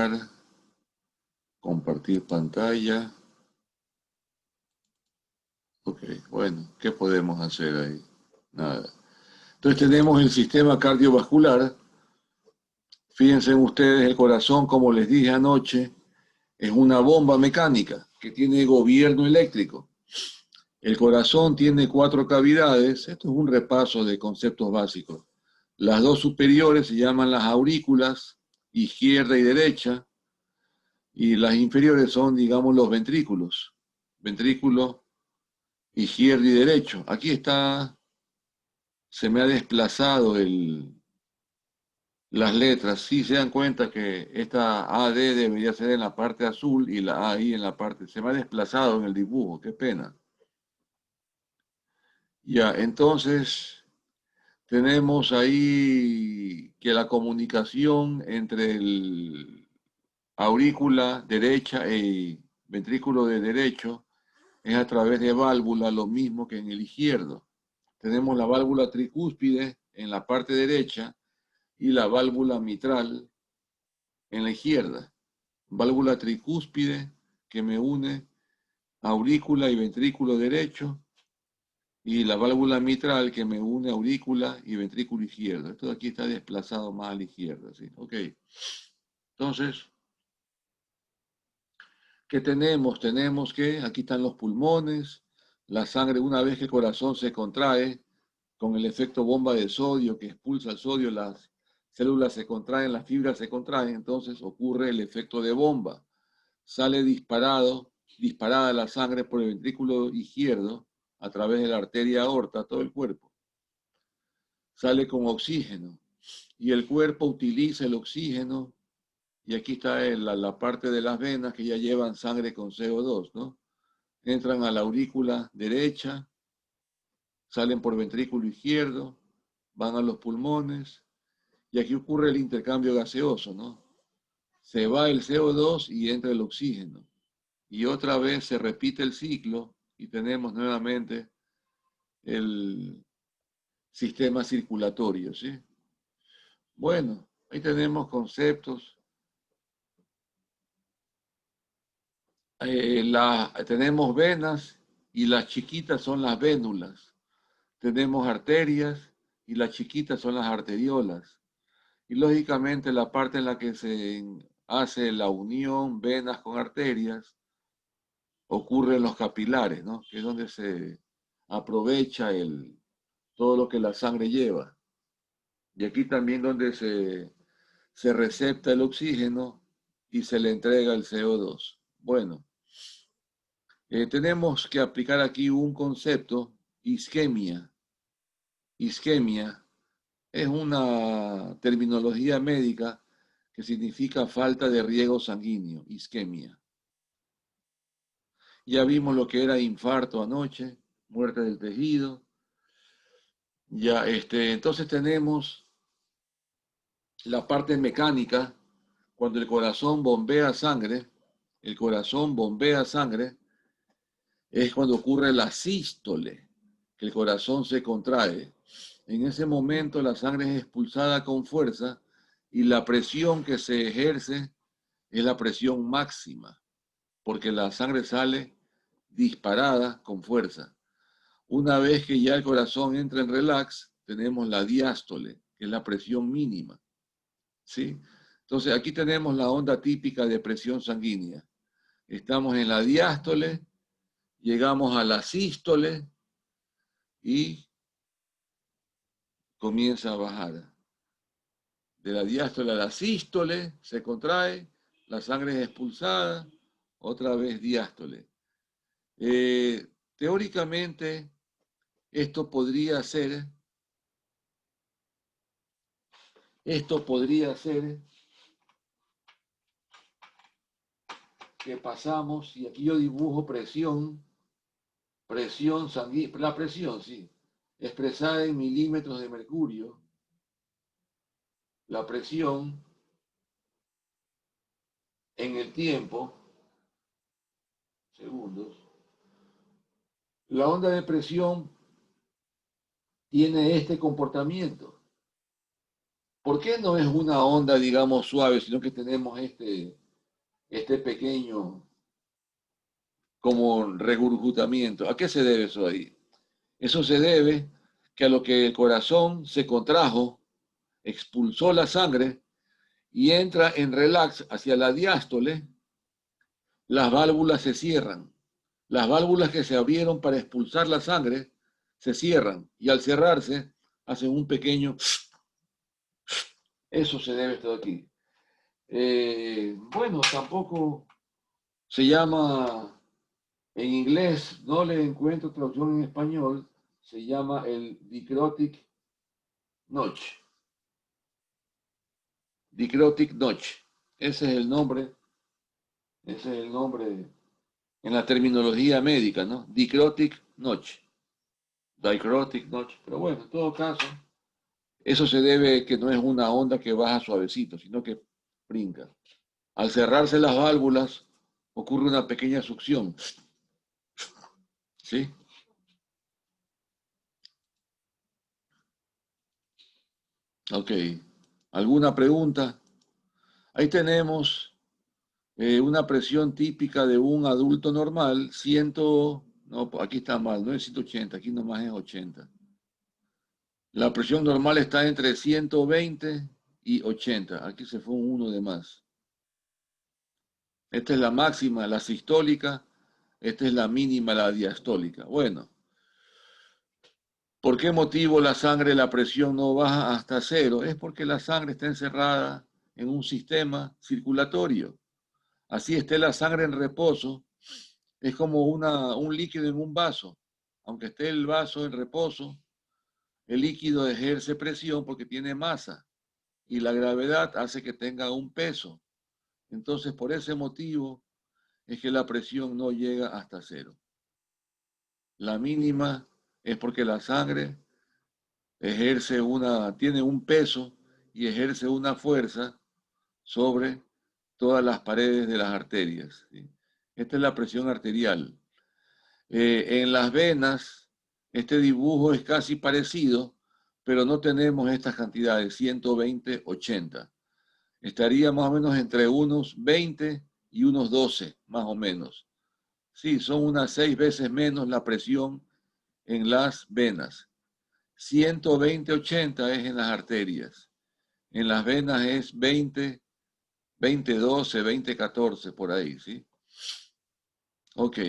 iniciar, compartir pantalla. Ok, bueno, ¿qué podemos hacer ahí? Nada. Entonces tenemos el sistema cardiovascular. Fíjense ustedes, el corazón, como les dije anoche, es una bomba mecánica que tiene gobierno eléctrico. El corazón tiene 4 cavidades. Esto es un repaso de conceptos básicos. Las dos superiores se llaman las aurículas, izquierda y derecha, y las inferiores son, digamos, los ventrículos. Ventrículo izquierdo y derecho. Aquí está, se me ha desplazado las letras. Sí se dan cuenta que esta AD debería ser en la parte azul y la AI en la parte... Se me ha desplazado en el dibujo, qué pena. Ya, entonces tenemos ahí que la comunicación entre el aurícula derecha y ventrículo de derecho es a través de válvula, lo mismo que en el izquierdo. Tenemos la válvula tricúspide en la parte derecha y la válvula mitral en la izquierda. Válvula tricúspide que me une aurícula y ventrículo derecho y la válvula mitral que me une aurícula y ventrículo izquierdo. Esto de aquí está desplazado más a la izquierda, ¿sí? Ok. Entonces, ¿qué tenemos? Tenemos que aquí están los pulmones, la sangre, una vez que el corazón se contrae, con el efecto bomba de sodio que expulsa el sodio, las células se contraen, las fibras se contraen, entonces ocurre el efecto de bomba. Sale disparada la sangre por el ventrículo izquierdo a través de la arteria aorta a todo el cuerpo. Sale con oxígeno y el cuerpo utiliza el oxígeno y aquí está la parte de las venas que ya llevan sangre con CO2, ¿no? Entran a la aurícula derecha, salen por ventrículo izquierdo, van a los pulmones y aquí ocurre el intercambio gaseoso, ¿no? Se va el CO2 y entra el oxígeno. Y otra vez se repite el ciclo y tenemos nuevamente el sistema circulatorio, ¿sí? Bueno, ahí tenemos conceptos. Tenemos venas y las chiquitas son las vénulas. Tenemos arterias y las chiquitas son las arteriolas. Y lógicamente la parte en la que se hace la unión venas con arterias ocurre en los capilares, ¿no? Que es donde se aprovecha todo lo que la sangre lleva. Y aquí también donde se recepta el oxígeno y se le entrega el CO2. Bueno, tenemos que aplicar aquí un concepto, isquemia. Isquemia es una terminología médica que significa falta de riego sanguíneo, isquemia. Ya vimos lo que era infarto anoche, muerte del tejido. Ya, entonces tenemos la parte mecánica, cuando el corazón bombea sangre, es cuando ocurre la sístole, que el corazón se contrae. En ese momento la sangre es expulsada con fuerza y la presión que se ejerce es la presión máxima, porque la sangre sale disparada con fuerza. Una vez que ya el corazón entra en relax, tenemos la diástole, que es la presión mínima, ¿sí? Entonces aquí tenemos la onda típica de presión sanguínea. Estamos en la diástole, llegamos a la sístole y comienza a bajar. De la diástole a la sístole se contrae, la sangre es expulsada, otra vez diástole. Teóricamente, esto podría ser que pasamos, y aquí yo dibujo presión sanguínea, la presión, sí, expresada en milímetros de mercurio, la presión en el tiempo, segundos. La onda de presión tiene este comportamiento. ¿Por qué no es una onda, digamos, suave, sino que tenemos este pequeño como regurgitamiento? ¿A qué se debe eso ahí? Eso se debe que a lo que el corazón se contrajo, expulsó la sangre y entra en relax hacia la diástole, las válvulas se cierran. Las válvulas que se abrieron para expulsar la sangre se cierran y al cerrarse hacen un pequeño... Eso se debe esto de aquí. Bueno, tampoco se llama, en inglés no le encuentro traducción en español, se llama el dicrotic notch. Dicrotic notch. Ese es el nombre, ese es el nombre en la terminología médica, ¿no? Dicrotic notch. Dicrotic notch. Pero bueno, en todo caso, eso se debe que no es una onda que baja suavecito, sino que brinca. Al cerrarse las válvulas, ocurre una pequeña succión. ¿Sí? Ok. ¿Alguna pregunta? Ahí tenemos una presión típica de un adulto normal, 100, no, aquí está mal, no es 180, aquí nomás es 80. La presión normal está entre 120 y 80. Aquí se fue un 1 de más. Esta es la máxima, la sistólica. Esta es la mínima, la diastólica. Bueno, ¿por qué motivo la sangre, la presión no baja hasta cero? Es porque la sangre está encerrada en un sistema circulatorio. Así esté la sangre en reposo, es como un líquido en un vaso. Aunque esté el vaso en reposo, el líquido ejerce presión porque tiene masa y la gravedad hace que tenga un peso. Entonces, por ese motivo es que la presión no llega hasta cero. La mínima es porque la sangre tiene un peso y ejerce una fuerza sobre todas las paredes de las arterias, ¿sí? Esta es la presión arterial. En las venas, este dibujo es casi parecido, pero no tenemos estas cantidades, 120, 80. Estaría más o menos entre unos 20 y unos 12, más o menos. Sí, son unas 6 veces menos la presión en las venas. 120, 80 es en las arterias. En las venas es 20, 20, 12, 20, 14, por ahí, ¿sí? Ok.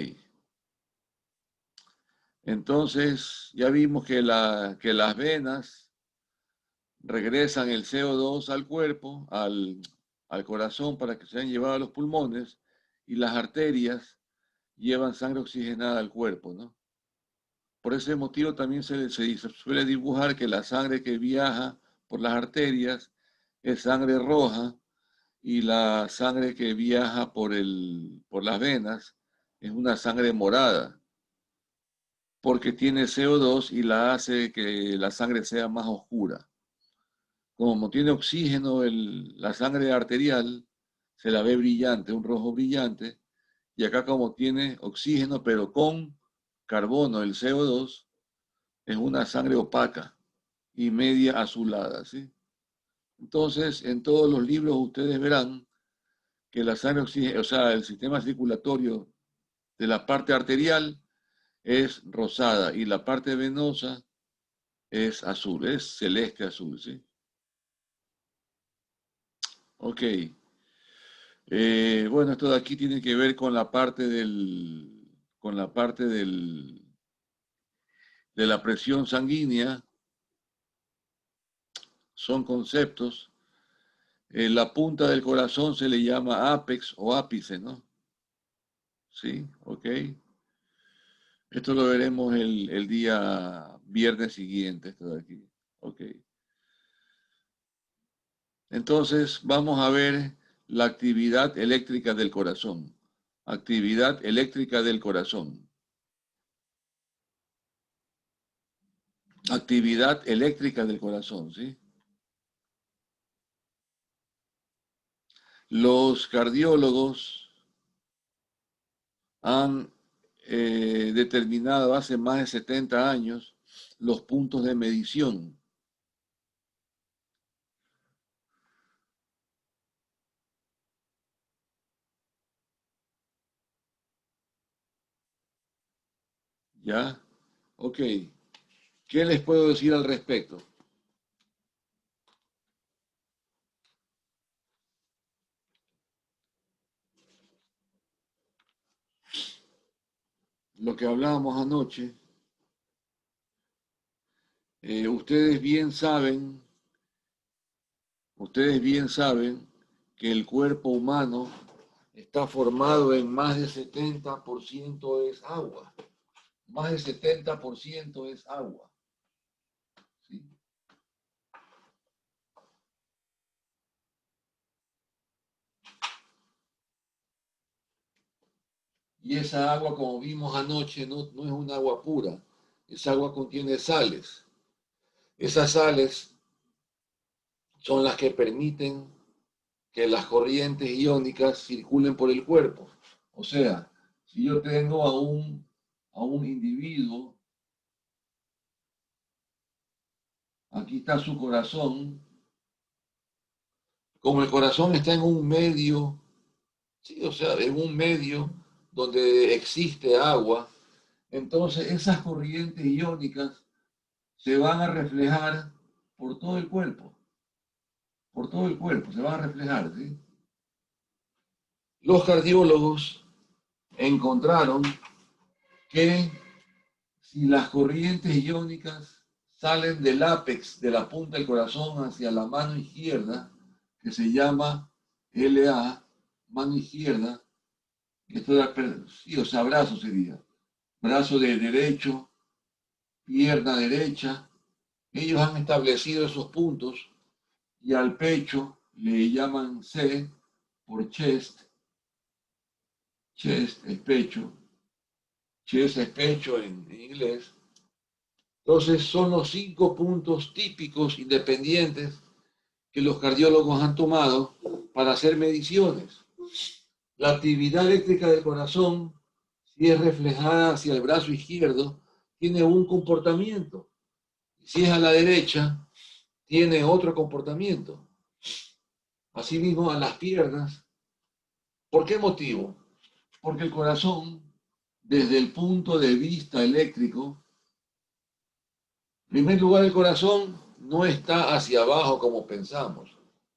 Entonces, ya vimos que las venas regresan el CO2 al cuerpo, al corazón para que sean llevados a los pulmones y las arterias llevan sangre oxigenada al cuerpo, ¿no? Por ese motivo también se suele dibujar que la sangre que viaja por las arterias es sangre roja y la sangre que viaja por las venas es una sangre morada, porque tiene CO2 y la hace que la sangre sea más oscura. Como tiene oxígeno la sangre arterial, se la ve brillante, un rojo brillante, y acá como tiene oxígeno pero con carbono, el CO2, es una sangre opaca y media azulada, ¿sí? Entonces, en todos los libros ustedes verán que la sangre oxígeno, o sea, el sistema circulatorio de la parte arterial es rosada y la parte venosa es azul, es celeste azul, ¿sí? Ok. Bueno, esto de aquí tiene que ver con la parte de la presión sanguínea, son conceptos. La punta del corazón se le llama apex o ápice, ¿no? Sí, ok. Esto lo veremos el día viernes siguiente, esto de aquí. Ok. Entonces, vamos a ver la actividad eléctrica del corazón. Actividad eléctrica del corazón. Actividad eléctrica del corazón, ¿sí? Los cardiólogos han determinado hace más de 70 años los puntos de medición. ¿Ya? Ok. ¿Qué les puedo decir al respecto? Lo que hablábamos anoche, ustedes bien saben, que el cuerpo humano está formado en más del 70% es agua. Más del 70% es agua. ¿Sí? Y esa agua, como vimos anoche, no es un agua pura. Esa agua contiene sales. Esas sales son las que permiten que las corrientes iónicas circulen por el cuerpo. O sea, si yo tengo a un individuo, aquí está su corazón, como el corazón está en un medio, sí, o sea, en un medio donde existe agua, entonces esas corrientes iónicas se van a reflejar por todo el cuerpo, se van a reflejar, ¿sí? Los cardiólogos encontraron que si las corrientes iónicas salen del ápex de la punta del corazón hacia la mano izquierda, que se llama LA, mano izquierda, esto era, sí, o sea, brazo sería, brazo de derecho, pierna derecha, ellos han establecido esos puntos y al pecho le llaman C por chest, chest es pecho en inglés. Entonces son los 5 puntos típicos independientes que los cardiólogos han tomado para hacer mediciones. La actividad eléctrica del corazón, si es reflejada hacia el brazo izquierdo, tiene un comportamiento. Si es a la derecha, tiene otro comportamiento. Asimismo, a las piernas. ¿Por qué motivo? Porque el corazón, desde el punto de vista eléctrico, en primer lugar, el corazón no está hacia abajo como pensamos.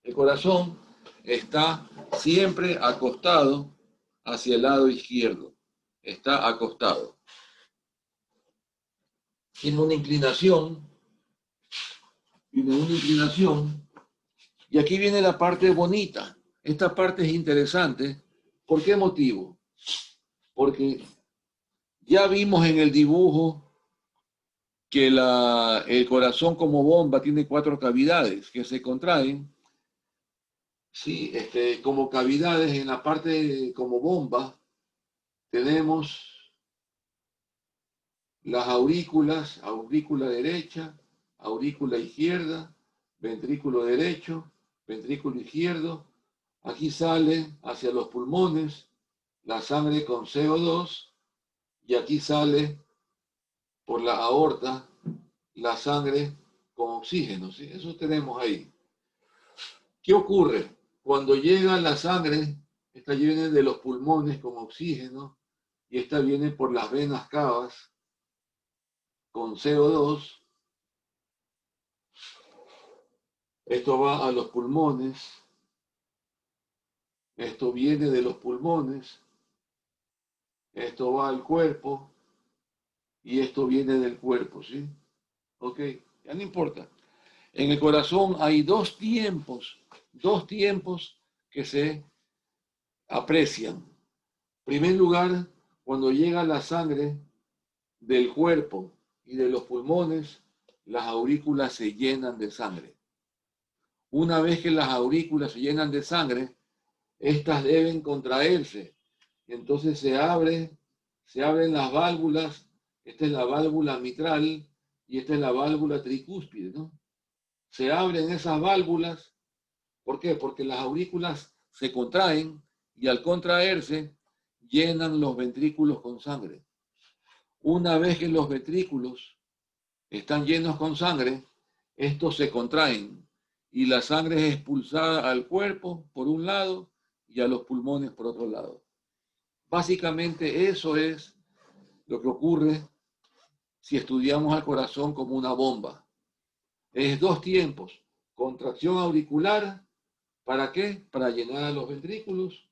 El corazón está siempre acostado hacia el lado izquierdo. Está acostado. Tiene una inclinación, tiene una inclinación. Y aquí viene la parte bonita. Esta parte es interesante. ¿Por qué motivo? Porque ya vimos en el dibujo que el corazón como bomba tiene 4 cavidades que se contraen. Sí, como cavidades en la parte como bomba tenemos las aurículas, aurícula derecha, aurícula izquierda, ventrículo derecho, ventrículo izquierdo. Aquí sale hacia los pulmones la sangre con CO2 y aquí sale por la aorta la sangre con oxígeno. ¿Sí? Eso tenemos ahí. ¿Qué ocurre? Cuando llega la sangre, esta viene de los pulmones con oxígeno y esta viene por las venas cavas con CO2. Esto va a los pulmones, esto viene de los pulmones, esto va al cuerpo y esto viene del cuerpo, ¿sí? Ok, ya no importa. En el corazón hay dos tiempos que se aprecian. En primer lugar, cuando llega la sangre del cuerpo y de los pulmones, las aurículas se llenan de sangre. Una vez que las aurículas se llenan de sangre, estas deben contraerse. Y entonces se abren las válvulas. Esta es la válvula mitral y esta es la válvula tricúspide, ¿no? Se abren esas válvulas. ¿Por qué? Porque las aurículas se contraen y al contraerse llenan los ventrículos con sangre. Una vez que los ventrículos están llenos con sangre, estos se contraen y la sangre es expulsada al cuerpo por un lado y a los pulmones por otro lado. Básicamente eso es lo que ocurre si estudiamos al corazón como una bomba. Es dos tiempos. Contracción auricular, ¿para qué? Para llenar a los ventrículos.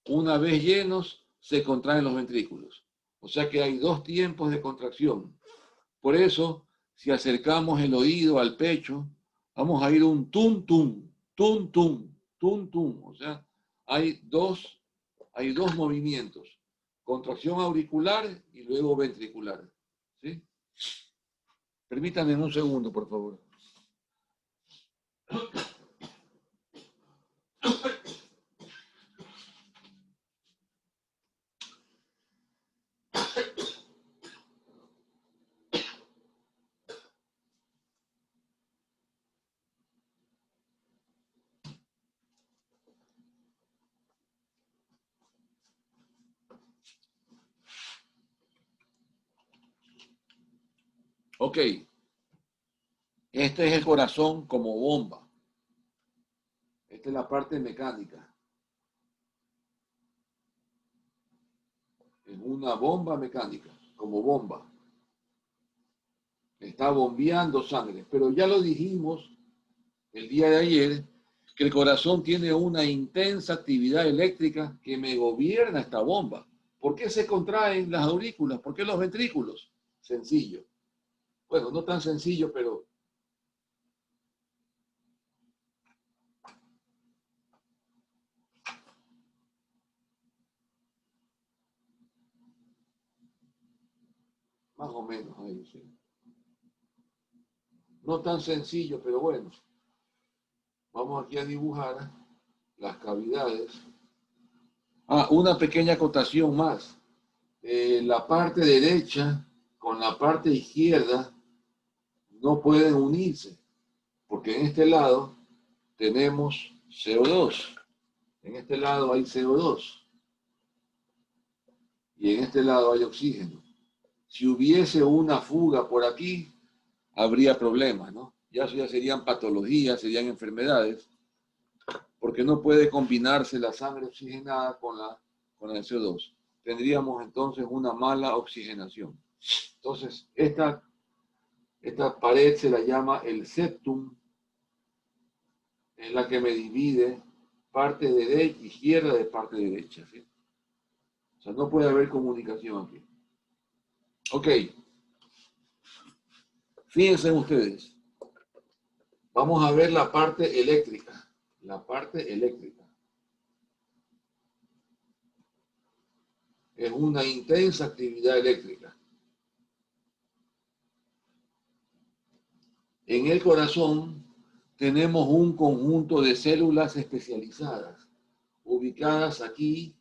Una vez llenos, se contraen los ventrículos. O sea que hay dos tiempos de contracción. Por eso, si acercamos el oído al pecho, vamos a ir un tum, tum, tum, tum, tum, tum. O sea, hay dos movimientos. Contracción auricular y luego ventricular. ¿Sí? Permítanme un segundo, por favor. Ok, este es el corazón como bomba. Esta es la parte mecánica. Es una bomba mecánica, como bomba. Está bombeando sangre. Pero ya lo dijimos el día de ayer, que el corazón tiene una intensa actividad eléctrica que me gobierna esta bomba. ¿Por qué se contraen las aurículas? ¿Por qué los ventrículos? Sencillo. Bueno, no tan sencillo, pero más o menos ahí, sí. No tan sencillo, pero bueno. Vamos aquí a dibujar las cavidades. Una pequeña acotación más. La parte derecha con la parte izquierda no pueden unirse, porque en este lado tenemos CO2. En este lado hay CO2 y en este lado hay oxígeno. Si hubiese una fuga por aquí, habría problemas, ¿no? Eso ya serían patologías, serían enfermedades, porque no puede combinarse la sangre oxigenada con el CO2. Tendríamos entonces una mala oxigenación. Entonces, esta pared se la llama el septum, es la que me divide parte izquierda de parte derecha, ¿sí? O sea, no puede haber comunicación aquí. Ok, fíjense ustedes. Vamos a ver la parte eléctrica. La parte eléctrica. Es una intensa actividad eléctrica. En el corazón tenemos un conjunto de células especializadas, ubicadas aquí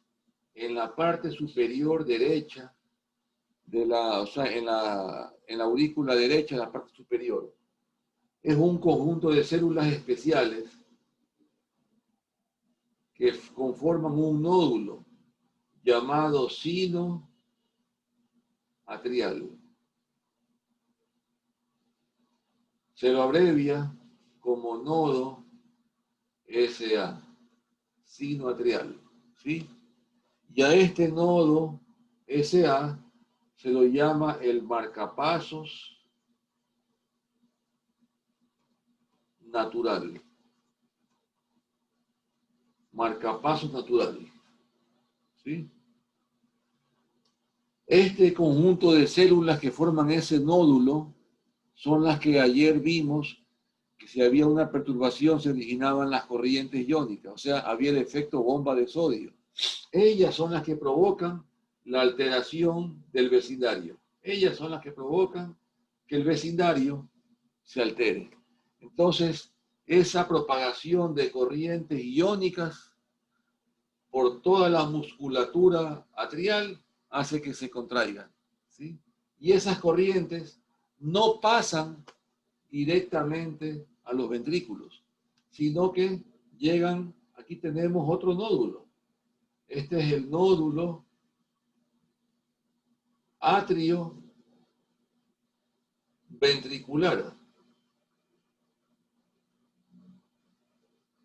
en la parte superior derecha o sea, en la aurícula derecha, en la parte superior. Es un conjunto de células especiales que conforman un nódulo llamado sino atrial. Se lo abrevia como nodo SA, sino atrial, ¿sí? Y a este nodo SA se lo llama el marcapasos natural. Marcapasos natural, ¿sí? Este conjunto de células que forman ese nódulo son las que ayer vimos que si había una perturbación se originaban las corrientes iónicas, o sea, había el efecto bomba de sodio. Ellas son las que provocan la alteración del vecindario. Ellas son las que provocan que el vecindario se altere. Entonces, esa propagación de corrientes iónicas por toda la musculatura atrial hace que se contraigan, ¿sí? Y esas corrientes no pasan directamente a los ventrículos, sino que llegan, aquí tenemos otro nódulo. Este es el nódulo atrio ventricular.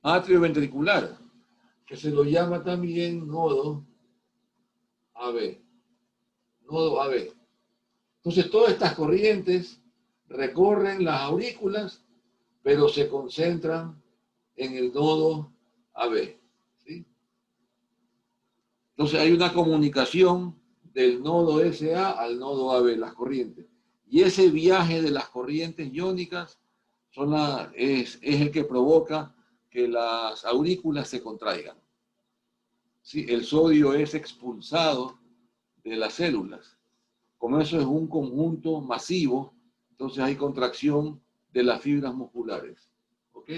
Atrio ventricular, que se lo llama también nodo AB. Nodo AB. Entonces, todas estas corrientes recorren las aurículas, pero se concentran en el nodo AB. ¿Sí? Entonces, hay una comunicación del nodo SA al nodo AB, las corrientes. Y ese viaje de las corrientes iónicas es el que provoca que las aurículas se contraigan. ¿Sí? El sodio es expulsado de las células. Como eso es un conjunto masivo, entonces hay contracción de las fibras musculares. ¿Ok?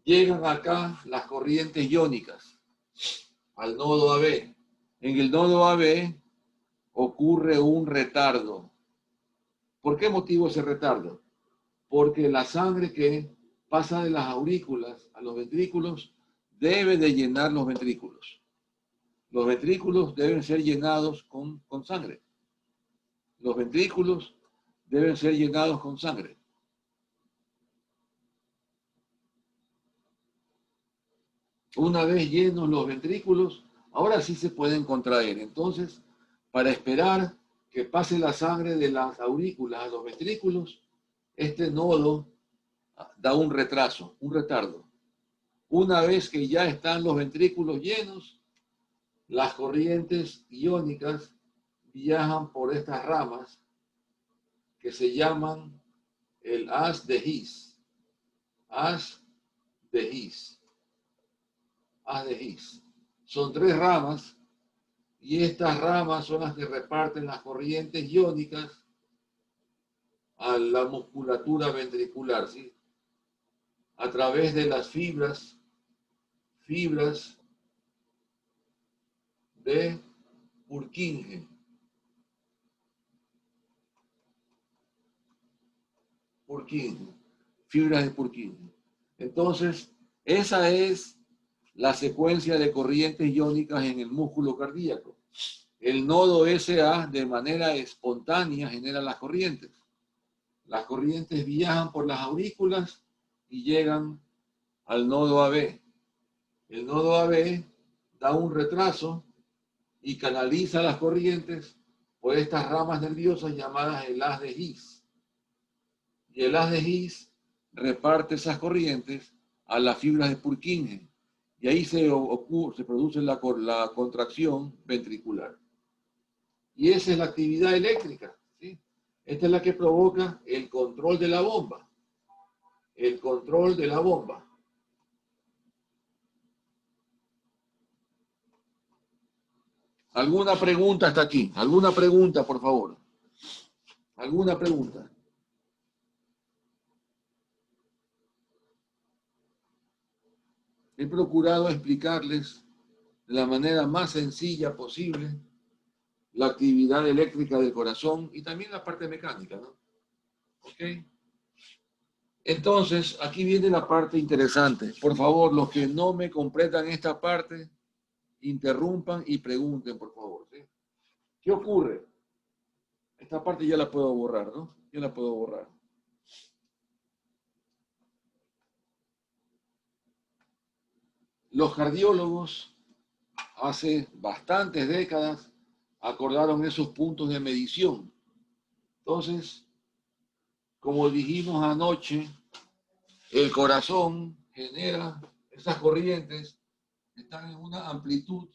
Llegan acá las corrientes iónicas al nodo AB. En el nodo AB ocurre un retardo. ¿Por qué motivo ese retardo? Porque la sangre que pasa de las aurículas a los ventrículos debe de llenar los ventrículos. Los ventrículos deben ser llenados con sangre. Los ventrículos deben ser llenados con sangre. Una vez llenos los ventrículos, ahora sí se pueden contraer. Entonces, para esperar que pase la sangre de las aurículas a los ventrículos, este nodo da un retraso, un retardo. Una vez que ya están los ventrículos llenos, las corrientes iónicas viajan por estas ramas que se llaman el haz de His. Haz de His. Haz de His. Son 3 ramas y estas ramas son las que reparten las corrientes iónicas a la musculatura ventricular, ¿sí? A través de las fibras de Purkinje. Fibras de Purkinje. Entonces, esa es la secuencia de corrientes iónicas en el músculo cardíaco. El nodo SA de manera espontánea genera las corrientes. Las corrientes viajan por las aurículas y llegan al nodo AB. El nodo AB da un retraso y canaliza las corrientes por estas ramas nerviosas llamadas el haz de His. Y el haz de His reparte esas corrientes a las fibras de Purkinje. Y ahí se produce la contracción ventricular. Y esa es la actividad eléctrica, ¿sí? Esta es la que provoca el control de la bomba. El control de la bomba. ¿Alguna pregunta hasta aquí? ¿Alguna pregunta, por favor? ¿Alguna pregunta? He procurado explicarles de la manera más sencilla posible la actividad eléctrica del corazón y también la parte mecánica, ¿no? ¿Ok? Entonces, aquí viene la parte interesante. Por favor, los que no me completan esta parte, interrumpan y pregunten, por favor, ¿sí? ¿Qué ocurre? Esta parte ya la puedo borrar, ¿no? Ya la puedo borrar. Los cardiólogos hace bastantes décadas acordaron esos puntos de medición. Entonces, como dijimos anoche, el corazón genera esas corrientes que están en una amplitud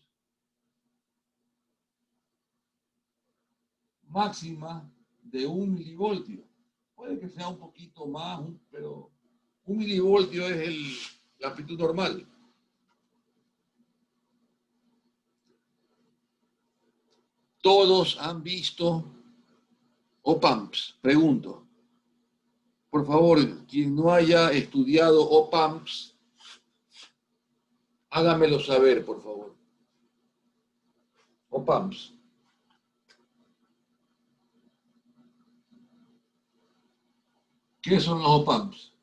máxima de 1 milivoltio. Puede que sea un poquito más, pero 1 milivoltio es la amplitud normal. Todos han visto OPAMPs, pregunto. Por favor, quien no haya estudiado OPAMPs, hágamelo saber, por favor. OPAMPs. ¿Qué son los OPAMPs?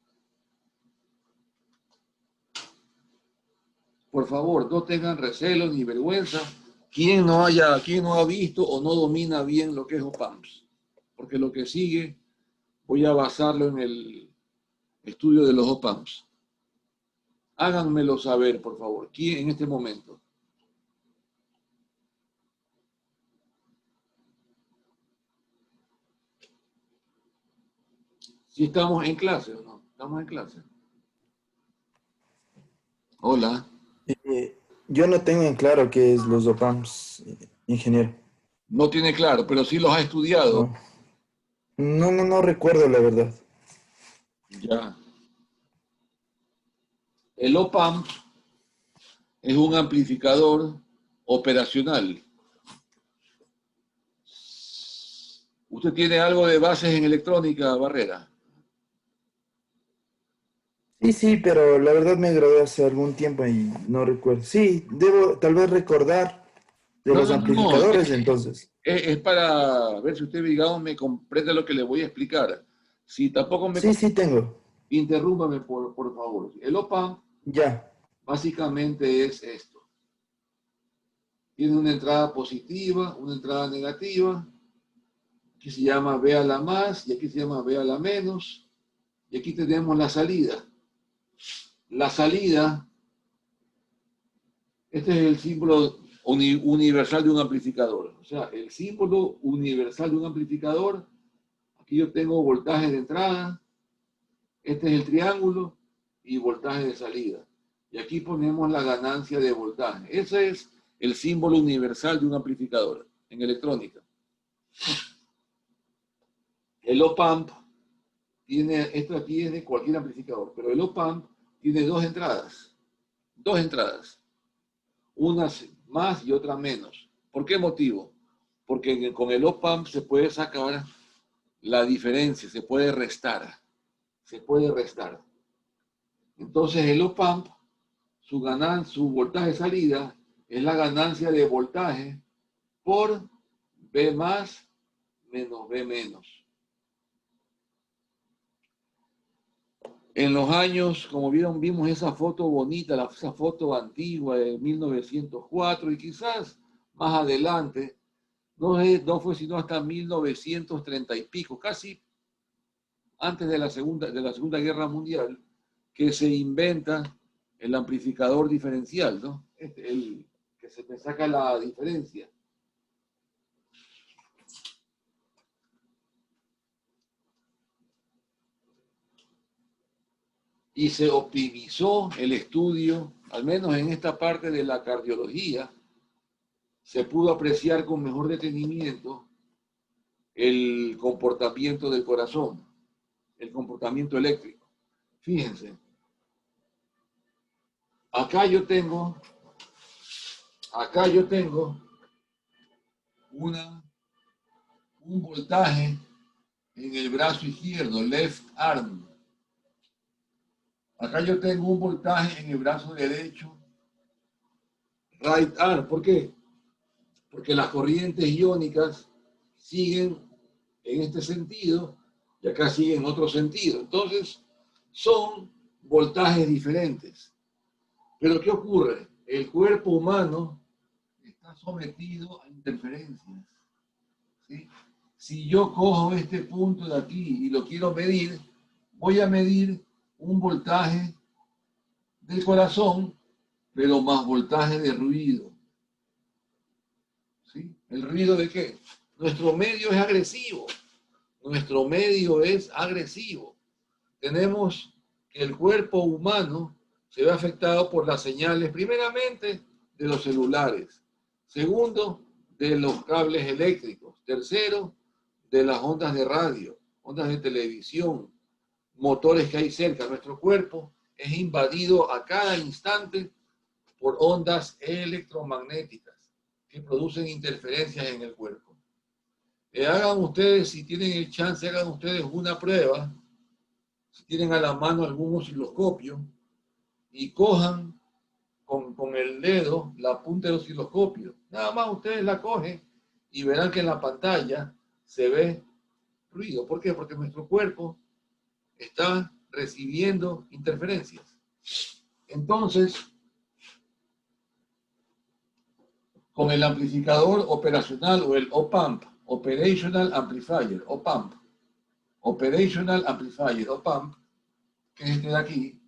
Por favor, no tengan recelo ni vergüenza. ¿Quién no ha visto o no domina bien lo que es OPAMPs? Porque lo que sigue voy a basarlo en el estudio de los OPAMPs. Háganmelo saber, por favor. ¿Quién en este momento? Si estamos en clase o no, estamos en clase. Hola. Yo no tengo en claro qué es los OPAMs, ingeniero. No tiene claro, pero sí los ha estudiado. No, no recuerdo la verdad. Ya. El op-amp es un amplificador operacional. ¿Usted tiene algo de bases en electrónica, Barrera? Sí, pero la verdad me gradué hace algún tiempo y no recuerdo. Sí, debo tal vez recordar de No, los no, no. amplificadores entonces. Es para ver si usted, digamos, me comprende lo que le voy a explicar. Si tampoco me Sí, tengo. interrúmpame, por favor. El op-amp Ya. básicamente es esto. Tiene una entrada positiva, una entrada negativa. Aquí se llama B a la más y aquí se llama B a la menos. Y aquí tenemos la salida. La salida, este es el símbolo universal de un amplificador. O sea, el símbolo universal de un amplificador, aquí yo tengo voltaje de entrada, este es el triángulo y voltaje de salida. Y aquí ponemos la ganancia de voltaje. Ese es el símbolo universal de un amplificador en electrónica. El op-amp tiene, esto aquí es de cualquier amplificador, pero el op-amp tiene dos entradas. Dos entradas. Una más y otra menos. ¿Por qué motivo? Porque con el op-amp se puede sacar la diferencia, se puede restar. Se puede restar. Entonces el op-amp, su voltaje de salida es la ganancia de voltaje por B más menos B menos. En los años, como vieron, vimos esa foto bonita, esa foto antigua de 1904 y quizás más adelante, no fue sino hasta 1930 y pico, casi antes de la Segunda Guerra Mundial, que se inventa el amplificador diferencial, ¿no? El que se me saca la diferencia. Y se optimizó el estudio, al menos en esta parte de la cardiología, se pudo apreciar con mejor detenimiento el comportamiento del corazón, el comportamiento eléctrico. Fíjense, acá yo tengo, acá yo tengo una, un voltaje en el brazo izquierdo, left arm. Acá yo tengo un voltaje en el brazo derecho, right arm. ¿Por qué? Porque las corrientes iónicas siguen en este sentido y acá siguen en otro sentido. Entonces, son voltajes diferentes. Pero ¿qué ocurre? El cuerpo humano está sometido a interferencias. ¿Sí? Si yo cojo este punto de aquí y lo quiero medir, voy a medir un voltaje del corazón, pero más voltaje de ruido. ¿Sí? ¿El ruido de qué? Nuestro medio es agresivo. Nuestro medio es agresivo. Tenemos que el cuerpo humano se ve afectado por las señales, primeramente, de los celulares. Segundo, de los cables eléctricos. Tercero, de las ondas de radio, ondas de televisión, motores que hay cerca. Nuestro cuerpo es invadido a cada instante por ondas electromagnéticas que producen interferencias en el cuerpo. Hagan ustedes, si tienen el chance, hagan ustedes una prueba, si tienen a la mano algún osciloscopio, y cojan con el dedo la punta del osciloscopio. Nada más ustedes la cogen y verán que en la pantalla se ve ruido. ¿Por qué? Porque nuestro cuerpo está recibiendo interferencias. Entonces, con el amplificador operacional o el op-amp, Operational Amplifier, op-amp, Operational Amplifier, op-amp, que es este de aquí,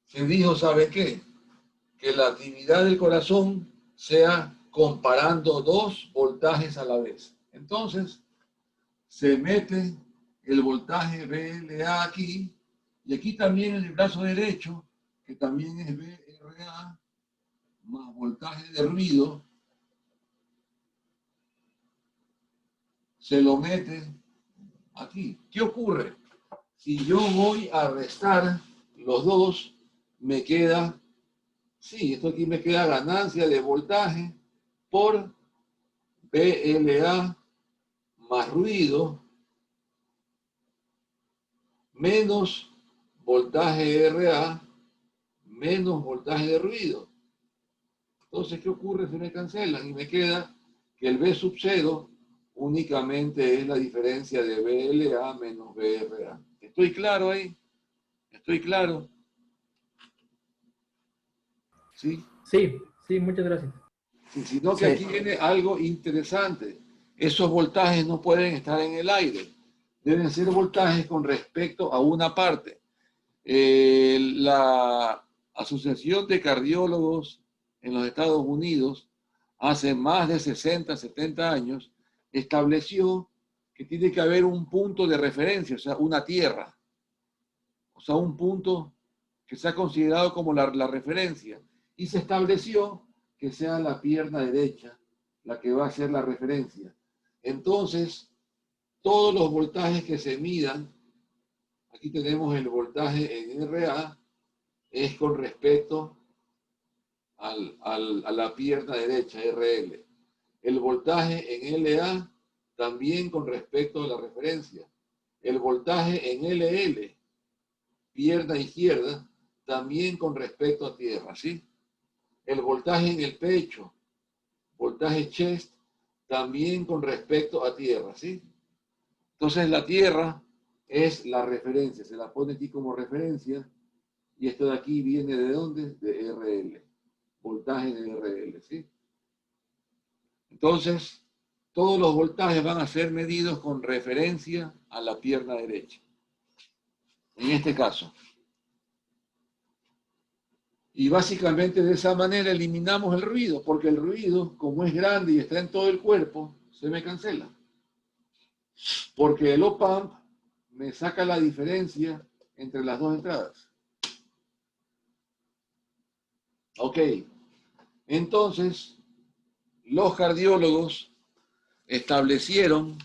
se dijo, ¿sabe qué? Que la actividad del corazón sea comparando dos voltajes a la vez. Entonces, se mete el voltaje VLA aquí, y aquí también en el brazo derecho, que también es VRA, más voltaje de ruido, se lo mete aquí. ¿Qué ocurre? Si yo voy a restar los dos, me queda, sí, esto aquí me queda ganancia de voltaje por VLA más ruido menos voltaje RA menos voltaje de ruido. Entonces, ¿qué ocurre si me cancelan? Y me queda que el V sub 0 únicamente es la diferencia de VLA menos VRA. ¿Estoy claro ahí? ¿Estoy claro? ¿Sí? Sí, sí, muchas gracias. Sino que Sí, aquí viene algo interesante. Esos voltajes no pueden estar en el aire. Deben ser voltajes con respecto a una parte. La Asociación de Cardiólogos en los Estados Unidos, hace más de 60, 70 años, estableció que tiene que haber un punto de referencia, o sea, una tierra, o sea, un punto que sea considerado como la referencia. Y se estableció que sea la pierna derecha la que va a ser la referencia. Entonces, todos los voltajes que se midan, aquí tenemos el voltaje en RA, es con respecto a la pierna derecha, RL. El voltaje en LA también con respecto a la referencia. El voltaje en LL, pierna izquierda, también con respecto a tierra, ¿sí? El voltaje en el pecho, voltaje chest, también con respecto a tierra, ¿sí? Entonces la tierra es la referencia, se la pone aquí como referencia, y esto de aquí viene ¿de dónde? De RL, voltaje de RL, ¿sí? Entonces, todos los voltajes van a ser medidos con referencia a la pierna derecha. En este caso. Y básicamente de esa manera eliminamos el ruido, porque el ruido, como es grande y está en todo el cuerpo, se me cancela. Porque el op-amp me saca la diferencia entre las dos entradas. Ok. Entonces, los cardiólogos establecieron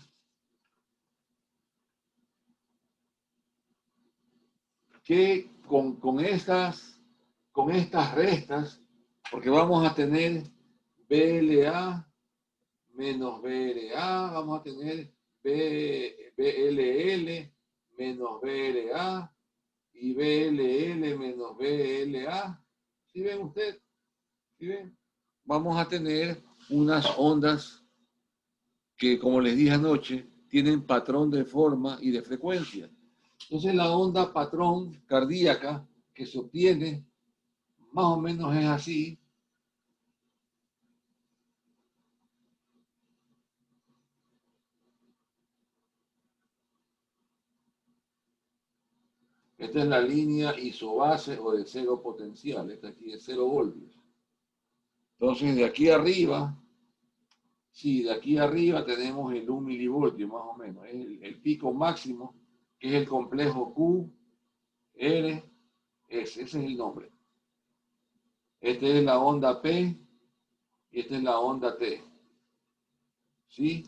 que con estas restas, porque vamos a tener BLA menos BLA, vamos a tener BLL menos BLA y BLL menos BLA. ¿Sí ven ustedes? ¿Sí ven? Vamos a tener unas ondas que, como les dije anoche, tienen patrón de forma y de frecuencia. Entonces la onda patrón cardíaca que se obtiene más o menos es así. Esta es la línea isobase o de cero potencial. Esta aquí es 0 voltios. Entonces de aquí arriba, sí, de aquí arriba tenemos el 1 milivoltio más o menos. Es el pico máximo, que es el complejo Q, R, S. Ese es el nombre. Esta es la onda P y esta es la onda T. ¿Sí?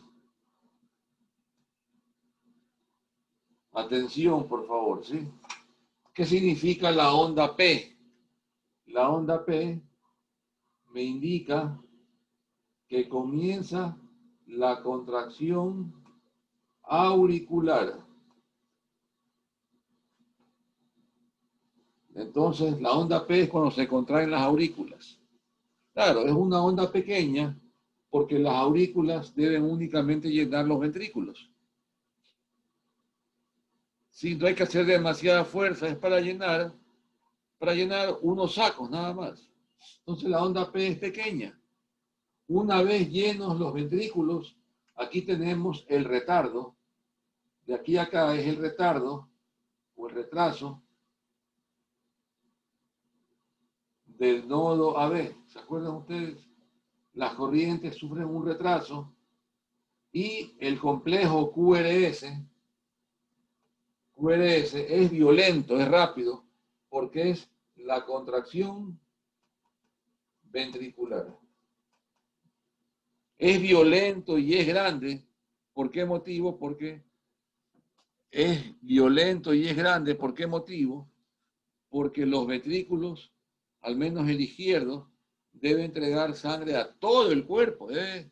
Atención, por favor, ¿sí? ¿Qué significa la onda P? La onda P me indica que comienza la contracción auricular. Entonces, la onda P es cuando se contraen las aurículas. Claro, es una onda pequeña porque las aurículas deben únicamente llenar los ventrículos. Si no hay que hacer demasiada fuerza, es para llenar unos sacos nada más. Entonces la onda P es pequeña. Una vez llenos los ventrículos, aquí tenemos el retardo. De aquí a acá es el retardo o el retraso del nodo AB. ¿Se acuerdan ustedes? Las corrientes sufren un retraso y el complejo QRS QRS es violento, es rápido, porque es la contracción ventricular. Es violento y es grande. ¿Por qué motivo? Porque es violento y es grande. ¿Por qué motivo? Porque los ventrículos, al menos el izquierdo, debe entregar sangre a todo el cuerpo. Debe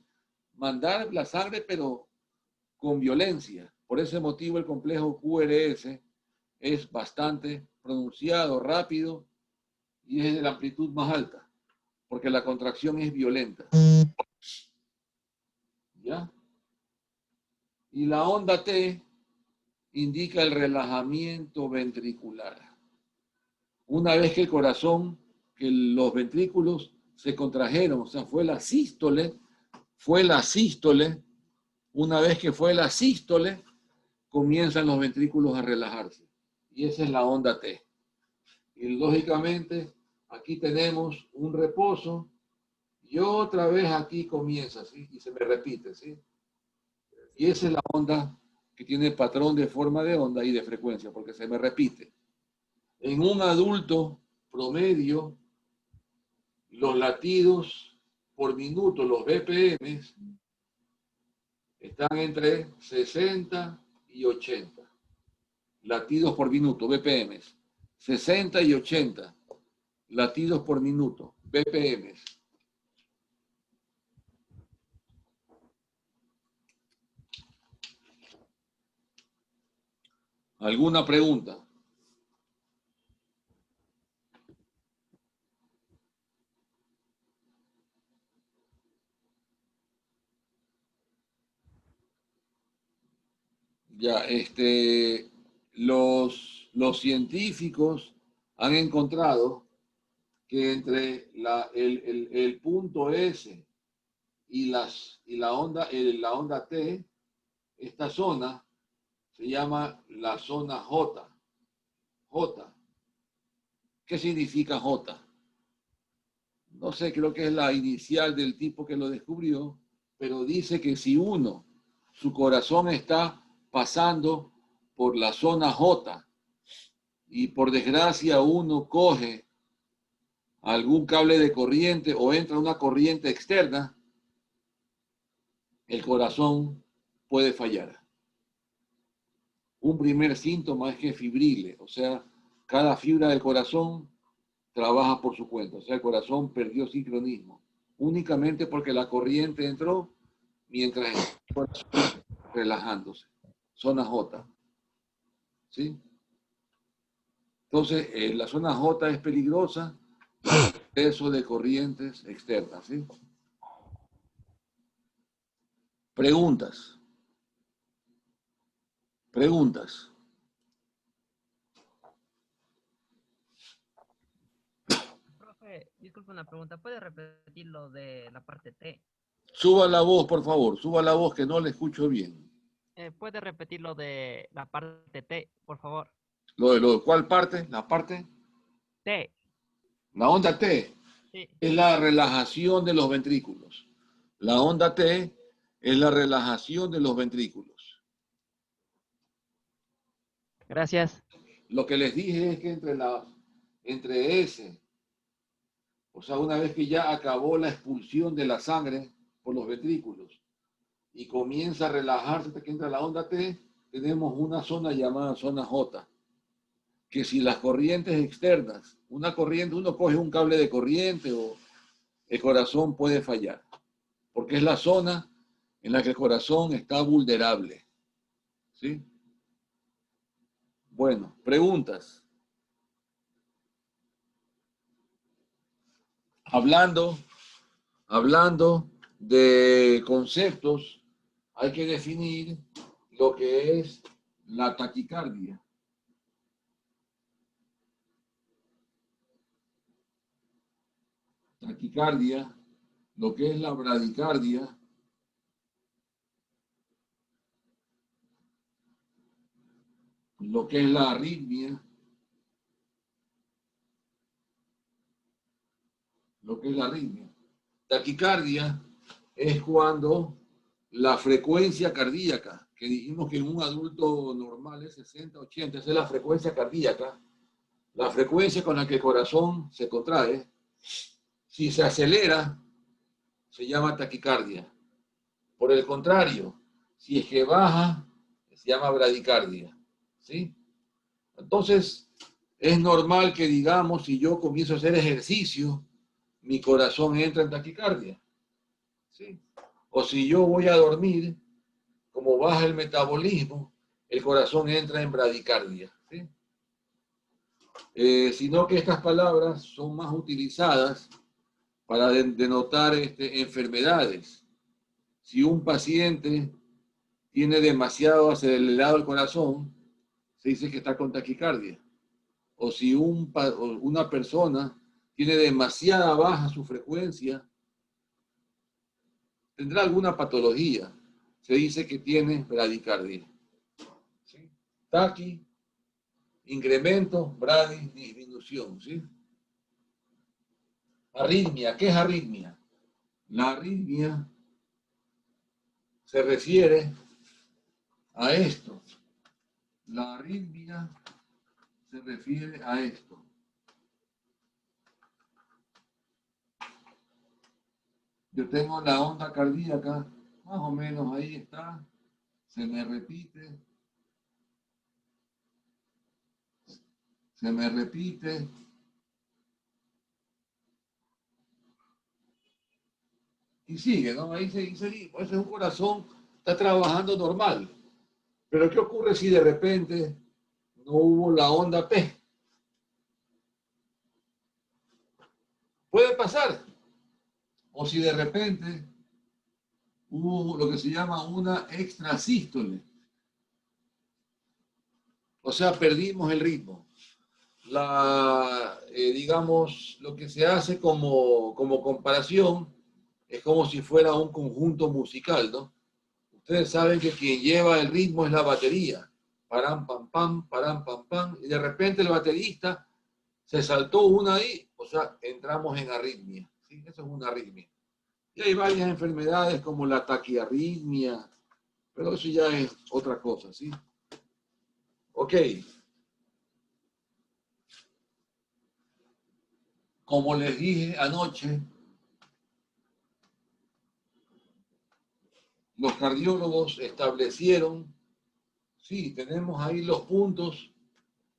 mandar la sangre, pero con violencia. Por ese motivo el complejo QRS es bastante pronunciado, rápido y es de la amplitud más alta, porque la contracción es violenta. ¿Ya? Y la onda T indica el relajamiento ventricular. Una vez que el corazón, que los ventrículos se contrajeron, o sea, fue la sístole, una vez que fue la sístole, comienzan los ventrículos a relajarse. Y esa es la onda T. Y lógicamente, aquí tenemos un reposo y otra vez aquí comienza, ¿sí? Y se me repite, ¿sí? Y esa es la onda que tiene patrón de forma de onda y de frecuencia, porque se me repite. En un adulto promedio, los latidos por minuto, los BPM, están entre 60 y 80 latidos por minuto, BPM. 60 y 80 latidos por minuto, BPM. ¿Alguna pregunta? Ya, los científicos han encontrado que entre el punto S y la onda T, esta zona se llama la zona J. J. ¿Qué significa J? No sé, creo que es la inicial del tipo que lo descubrió, pero dice que si su corazón está pasando por la zona J y por desgracia uno coge algún cable de corriente o entra una corriente externa, el corazón puede fallar. Un primer síntoma es que fibrile, o sea, cada fibra del corazón trabaja por su cuenta, o sea, el corazón perdió sincronismo, únicamente porque la corriente entró mientras el corazón relajándose. Zona J. ¿Sí? Entonces, la zona J es peligrosa, eso de corrientes externas. ¿Sí? Preguntas. Preguntas. Profe, disculpe una pregunta. ¿Puede repetir lo de la parte T? Suba la voz, por favor. Suba la voz que no le escucho bien. ¿Puede repetir lo de la parte T, por favor? ¿Cuál parte? La parte. T. La onda T Sí. es la relajación de los ventrículos. La onda T es la relajación de los ventrículos. Gracias. Lo que les dije es que entre ese, o sea, una vez que ya acabó la expulsión de la sangre por los ventrículos y comienza a relajarse hasta que entra la onda T, tenemos una zona llamada zona J, que si las corrientes externas, una corriente, uno coge un cable de corriente o el corazón puede fallar, porque es la zona en la que el corazón está vulnerable. ¿Sí? Bueno, preguntas. Hablando de conceptos, hay que definir lo que es la taquicardia. Taquicardia, lo que es la bradicardia, lo que es la arritmia, lo que es la arritmia. Taquicardia es cuando la frecuencia cardíaca, que dijimos que en un adulto normal es 60, 80, esa es la frecuencia cardíaca, la frecuencia con la que el corazón se contrae. Si se acelera, se llama taquicardia. Por el contrario, si es que baja, se llama bradicardia. ¿Sí? Entonces, es normal que digamos, si yo comienzo a hacer ejercicio, mi corazón entra en taquicardia. ¿Sí? O si yo voy a dormir, como baja el metabolismo, el corazón entra en bradicardia. ¿Sí? Sino que estas palabras son más utilizadas para denotar enfermedades. Si un paciente tiene demasiado acelerado el corazón, se dice que está con taquicardia. O si una persona tiene demasiada baja su frecuencia, tendrá alguna patología, se dice que tiene bradicardia. ¿Sí? Taqui, incremento, bradi, disminución. ¿Sí? Arritmia, ¿qué es arritmia? La arritmia se refiere a esto. La arritmia se refiere a esto. Yo tengo la onda cardíaca, más o menos ahí está, se me repite, y sigue, ¿no? Ahí seguimos. Ese es un corazón, está trabajando normal. Pero ¿qué ocurre si de repente no hubo la onda P? Puede pasar. O si de repente hubo lo que se llama una extrasístole. O sea, perdimos el ritmo. Digamos, lo que se hace como comparación es como si fuera un conjunto musical, ¿no? Ustedes saben que quien lleva el ritmo es la batería. Param, pam, pam, y de repente el baterista se saltó una ahí, o sea, entramos en arritmia. ¿Sí? Eso es una arritmia. Y hay varias enfermedades como la taquiarritmia, pero eso ya es otra cosa, ¿sí? Ok. Como les dije anoche, los cardiólogos establecieron, sí, tenemos ahí los puntos,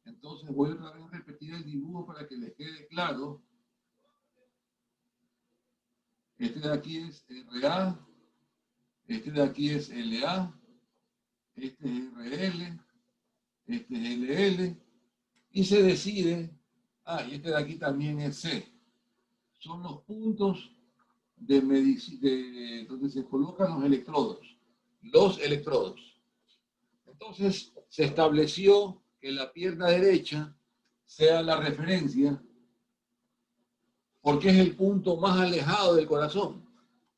entonces voy otra vez a repetir el dibujo para que les quede claro. Este de aquí es RA, este de aquí es LA, este es RL, este es LL, y se decide, y este de aquí también es C. Son los puntos donde se colocan los electrodos. Los electrodos. Entonces se estableció que la pierna derecha sea la referencia porque es el punto más alejado del corazón.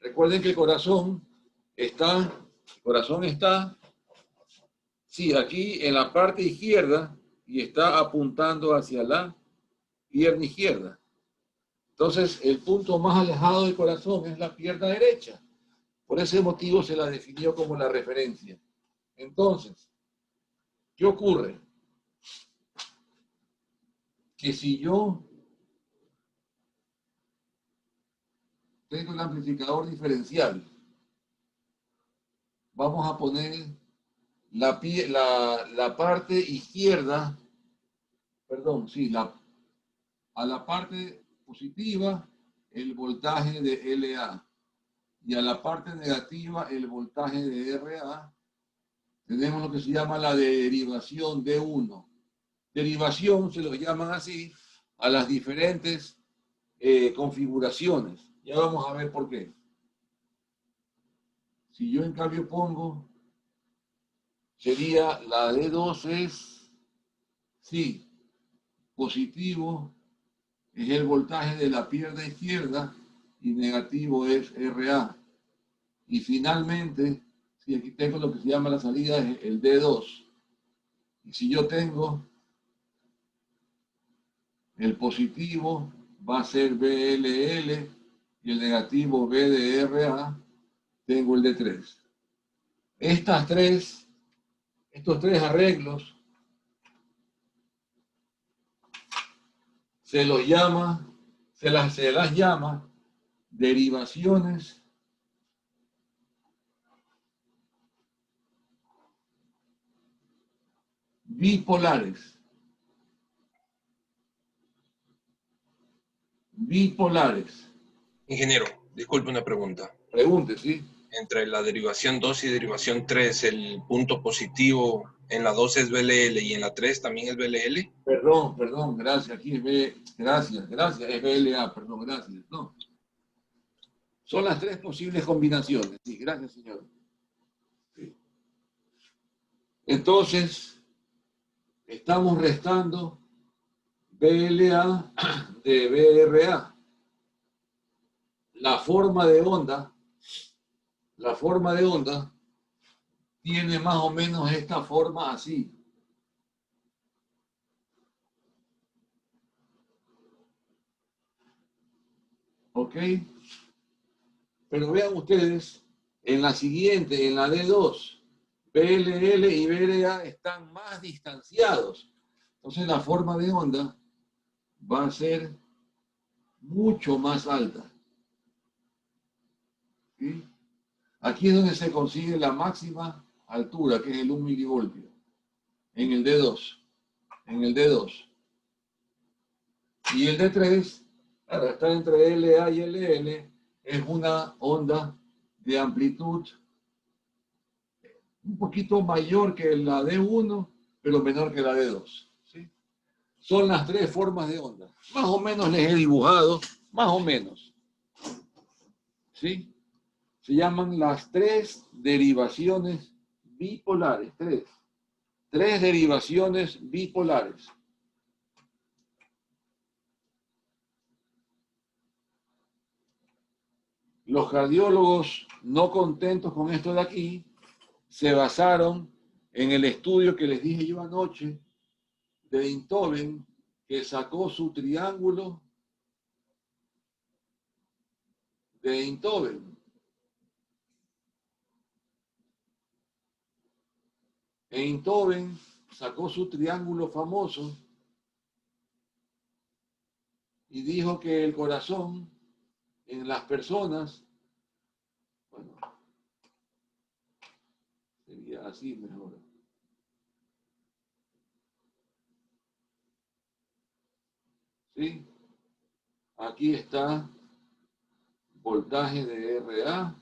Recuerden que el corazón está, sí, aquí en la parte izquierda y está apuntando hacia la pierna izquierda. Entonces, el punto más alejado del corazón es la pierna derecha. Por ese motivo se la definió como la referencia. Entonces, ¿qué ocurre? Que si yo tengo el amplificador diferencial, vamos a poner la parte izquierda, perdón, sí, a la parte positiva el voltaje de LA y a la parte negativa el voltaje de RA, tenemos lo que se llama la derivación D1. Derivación se lo llaman así a las diferentes configuraciones. Ya vamos a ver por qué. Si yo en cambio pongo, sería la D2 es, sí, positivo es el voltaje de la pierna izquierda y negativo es RA. Y finalmente, si aquí tengo lo que se llama la salida, es el D2. Y si yo tengo el positivo, va a ser BLL y el negativo BDRA, tengo el D3. estos tres arreglos se las llama derivaciones bipolares. Bipolares. Ingeniero, disculpe una pregunta. Pregunte, ¿sí? Entre la derivación 2 y derivación 3, ¿el punto positivo en la 2 es BLL y en la 3 también es BLL? Perdón, gracias. Aquí es gracias, es BLA, perdón, gracias. No. Son las tres posibles combinaciones. Sí, gracias, señor. Sí. Entonces, estamos restando BLA de BRA. La forma de onda tiene más o menos esta forma así. ¿Ok? Pero vean ustedes, en la siguiente, en la D2, BLL y BLA están más distanciados. Entonces la forma de onda va a ser mucho más alta. ¿Sí? Aquí es donde se consigue la máxima altura, que es el 1 milivoltio, en el D2. Y el D3, claro, está entre LA y LL, es una onda de amplitud un poquito mayor que la D1, pero menor que la D2. ¿Sí? Son las tres formas de onda. Más o menos les he dibujado, más o menos. ¿Sí? Se llaman las tres derivaciones bipolares. Tres derivaciones bipolares. Los cardiólogos no contentos con esto de aquí se basaron en el estudio que les dije yo anoche de Einthoven, que sacó su triángulo de Einthoven. Einthoven sacó su triángulo famoso y dijo que el corazón en las personas, bueno, sería así mejor. ¿Sí? Aquí está voltaje de RA,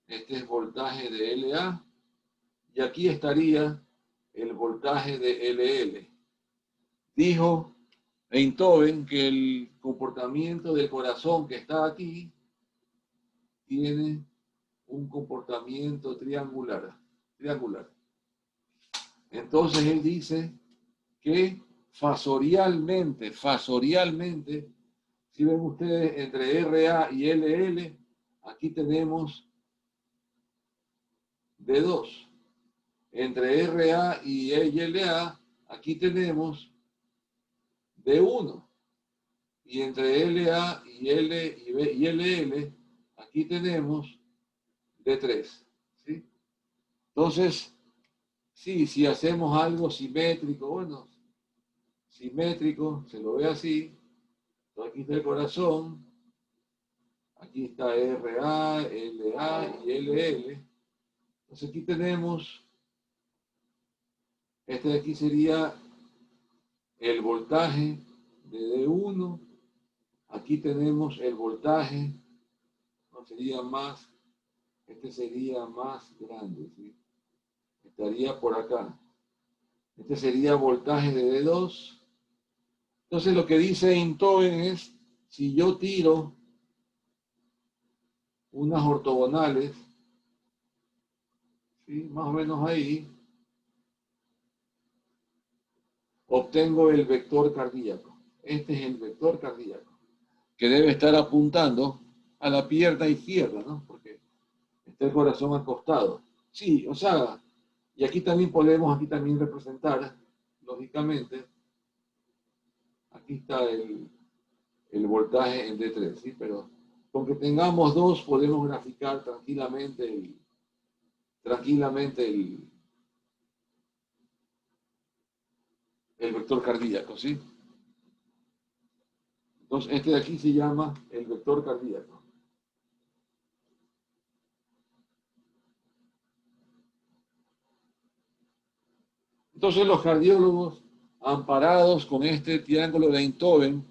este es voltaje de LA, y aquí estaría el voltaje de LL. Dijo Einthoven que el comportamiento del corazón que está aquí tiene un comportamiento triangular. Entonces él dice que fasorialmente, si ven ustedes entre RA y LL, aquí tenemos D2. Entre RA y LA, aquí tenemos D1. Y entre LA y LL, aquí tenemos D3. ¿Sí? Entonces, sí, si hacemos algo simétrico, bueno, simétrico, se lo ve así. Entonces, aquí está el corazón, aquí está RA, LA y LL. Entonces aquí tenemos, este de aquí sería el voltaje de D1. Aquí tenemos el voltaje, no sería más, este sería más grande, ¿sí? Estaría por acá. Este sería voltaje de D2. Entonces lo que dice Einthoven es, si yo tiro unas ortogonales, ¿sí? Más o menos ahí, obtengo el vector cardíaco. Este es el vector cardíaco, que debe estar apuntando a la pierna izquierda, ¿no? Porque está el corazón acostado. Sí, o sea, y aquí también podemos representar, lógicamente, aquí está el voltaje en D3, ¿sí? Pero con que tengamos dos podemos graficar tranquilamente tranquilamente el vector cardíaco, ¿sí? Entonces, este de aquí se llama el vector cardíaco. Entonces, los cardiólogos, amparados con este triángulo de Einthoven,